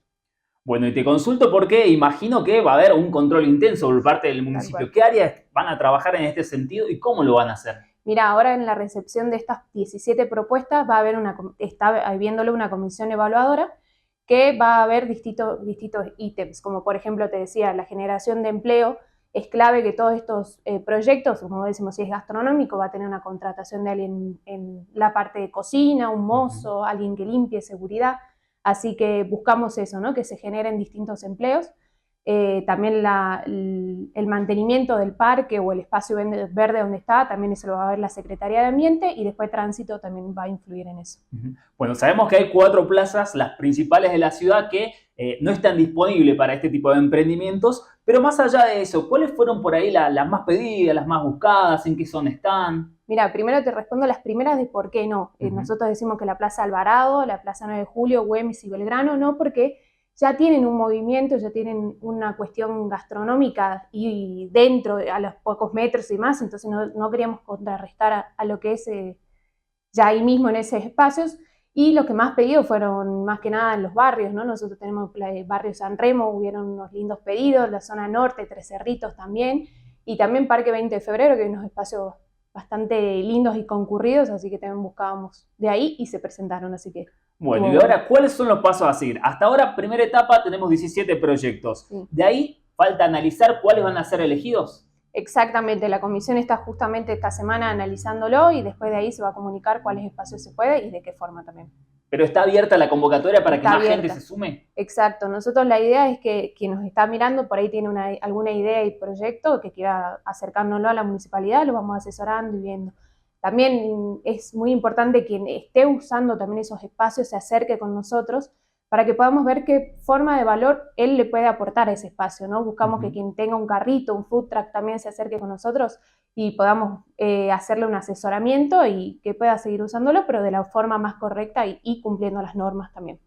Bueno, y te consulto porque imagino que va a haber un control intenso por parte del municipio. ¿Qué áreas van a trabajar en este sentido y cómo lo van a hacer? Mira, ahora en la recepción de estas 17 propuestas va a haber está viéndolo una comisión evaluadora que va a haber distintos ítems, como por ejemplo te decía, la generación de empleo. Es clave que todos estos proyectos, como decimos, si es gastronómico, va a tener una contratación de alguien en la parte de cocina, un mozo, alguien que limpie, seguridad. Así que buscamos eso, ¿no? Que se generen distintos empleos. También el mantenimiento del parque o el espacio verde donde está, también eso lo va a ver la Secretaría de Ambiente y después Tránsito también va a influir en eso. Bueno, sabemos que hay 4 plazas, las principales de la ciudad, que no están disponibles para este tipo de emprendimientos, pero más allá de eso, ¿cuáles fueron por ahí las más pedidas, las más buscadas? ¿En qué zona están? Mira, primero te respondo las primeras de por qué no. Nosotros decimos que la Plaza Alvarado, la Plaza 9 de Julio, Güemes y Belgrano, no, porque ya tienen un movimiento, ya tienen una cuestión gastronómica y dentro, a los pocos metros y más, entonces no queríamos contrarrestar a lo que es ya ahí mismo en esos espacios. Y lo que más pedidos fueron más que nada en los barrios, ¿no? Nosotros tenemos el barrio San Remo, hubieron unos lindos pedidos, la zona norte, Tres Cerritos también, y también Parque 20 de Febrero, que hay unos espacios bastante lindos y concurridos, así que también buscábamos de ahí y se presentaron, así que... Bueno, y ahora, ¿cuáles son los pasos a seguir? Hasta ahora, primera etapa, tenemos 17 proyectos. Sí. De ahí, falta analizar cuáles van a ser elegidos. Exactamente, la comisión está justamente esta semana analizándolo y después de ahí se va a comunicar cuáles espacios se puede y de qué forma también. ¿Pero está abierta la convocatoria para que más gente se sume? Exacto, nosotros la idea es que quien nos está mirando por ahí tiene alguna idea y proyecto que quiera acercárnoslo a la municipalidad, lo vamos asesorando y viendo. También es muy importante quien esté usando también esos espacios se acerque con nosotros para que podamos ver qué forma de valor él le puede aportar a ese espacio, ¿no? Buscamos que quien tenga un carrito, un food truck también se acerque con nosotros y podamos hacerle un asesoramiento y que pueda seguir usándolo, pero de la forma más correcta y cumpliendo las normas también.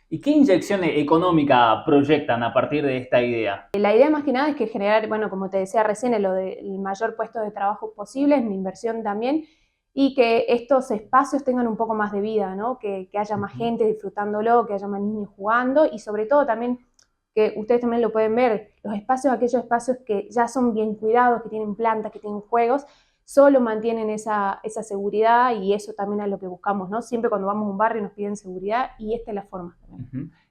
¿Y qué inyección económica proyectan a partir de esta idea? La idea más que nada es que generar, bueno, como te decía recién, el mayor puesto de trabajo posible, en inversión también, y que estos espacios tengan un poco más de vida, ¿no? Que haya más gente disfrutándolo, que haya más niños jugando y sobre todo también, que ustedes también lo pueden ver, aquellos espacios que ya son bien cuidados, que tienen plantas, que tienen juegos, solo mantienen esa seguridad y eso también es lo que buscamos, ¿no? Siempre cuando vamos a un barrio nos piden seguridad y esta es la forma.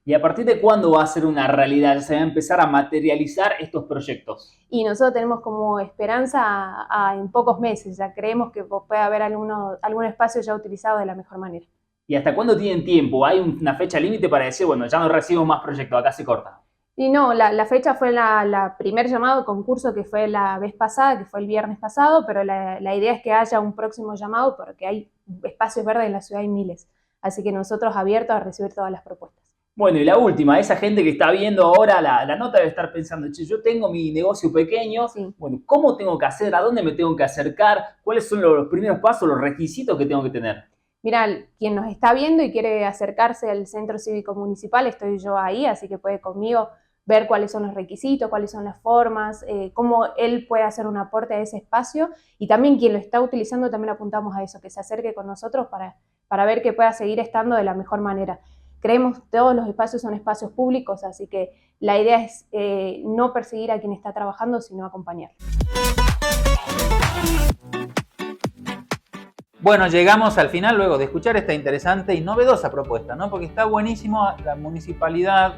¿Y a partir de cuándo va a ser una realidad? ¿Se va a empezar a materializar estos proyectos? Y nosotros tenemos como esperanza en pocos meses. Ya creemos que puede haber algún espacio ya utilizado de la mejor manera. ¿Y hasta cuándo tienen tiempo? ¿Hay una fecha límite para decir, bueno, ya no recibo más proyectos, acá se corta? Y no, la fecha fue la primer llamado concurso que fue la vez pasada, que fue el viernes pasado, pero la idea es que haya un próximo llamado porque hay espacios verdes en la ciudad, hay miles. Así que nosotros abiertos a recibir todas las propuestas. Bueno, y la última, esa gente que está viendo ahora la nota debe estar pensando, che, yo tengo mi negocio pequeño, bueno, ¿cómo tengo que hacer? ¿A dónde me tengo que acercar? ¿Cuáles son los primeros pasos, los requisitos que tengo que tener? Mira, quien nos está viendo y quiere acercarse al Centro Cívico Municipal, estoy yo ahí, así que puede conmigo ver cuáles son los requisitos, cuáles son las formas, cómo él puede hacer un aporte a ese espacio, y también quien lo está utilizando también apuntamos a eso, que se acerque con nosotros para ver que pueda seguir estando de la mejor manera. Creemos que todos los espacios son espacios públicos, así que la idea es no perseguir a quien está trabajando, sino acompañar. Bueno, llegamos al final luego de escuchar esta interesante y novedosa propuesta, ¿no? Porque está buenísimo, la municipalidad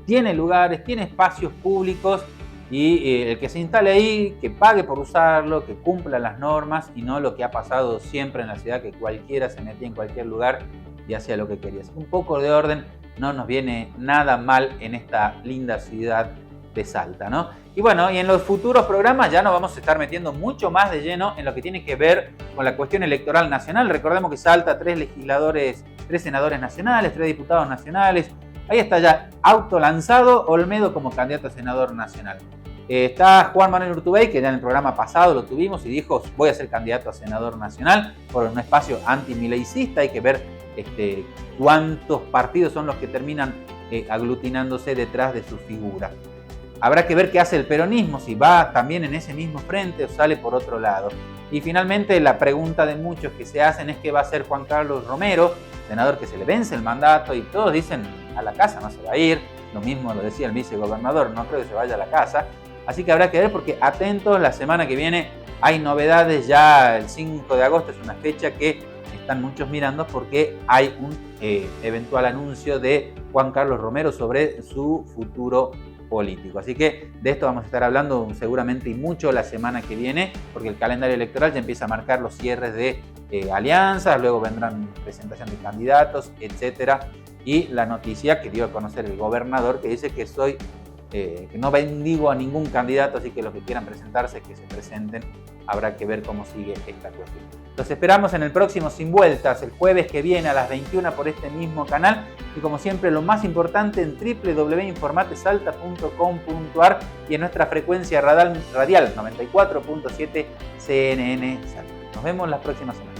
tiene lugares, tiene espacios públicos y el que se instale ahí, que pague por usarlo, que cumpla las normas y no lo que ha pasado siempre en la ciudad, que cualquiera se metía en cualquier lugar y hacía lo que quería. Un poco de orden no nos viene nada mal en esta linda ciudad de Salta, ¿no? Y bueno, y en los futuros programas ya nos vamos a estar metiendo mucho más de lleno en lo que tiene que ver con la cuestión electoral nacional. Recordemos que Salta 3 senadores nacionales, 3 diputados nacionales. Ahí está ya autolanzado Olmedo como candidato a senador nacional. Está Juan Manuel Urtubey, que ya en el programa pasado lo tuvimos y dijo, voy a ser candidato a senador nacional por un espacio antimileicista. Hay que ver cuántos partidos son los que terminan aglutinándose detrás de su figura. Habrá que ver qué hace el peronismo, si va también en ese mismo frente o sale por otro lado. Y finalmente la pregunta de muchos que se hacen es qué va a hacer Juan Carlos Romero, senador que se le vence el mandato y todos dicen a la casa no se va a ir. Lo mismo lo decía el vicegobernador, no creo que se vaya a la casa. Así que habrá que ver porque atentos, la semana que viene hay novedades, ya el 5 de agosto es una fecha que están muchos mirando porque hay un eventual anuncio de Juan Carlos Romero sobre su futuro político. Así que de esto vamos a estar hablando seguramente y mucho la semana que viene, porque el calendario electoral ya empieza a marcar los cierres de alianzas, luego vendrán presentación de candidatos, etcétera, y la noticia que dio a conocer el gobernador que dice que que no bendigo a ningún candidato, así que los que quieran presentarse, que se presenten. Habrá que ver cómo sigue esta cuestión. Los esperamos en el próximo Sin Vueltas, el jueves que viene a las 21 por este mismo canal. Y como siempre, lo más importante en www.informatesalta.com.ar y en nuestra frecuencia radial 94.7 CNN Salta. Nos vemos la próxima semana.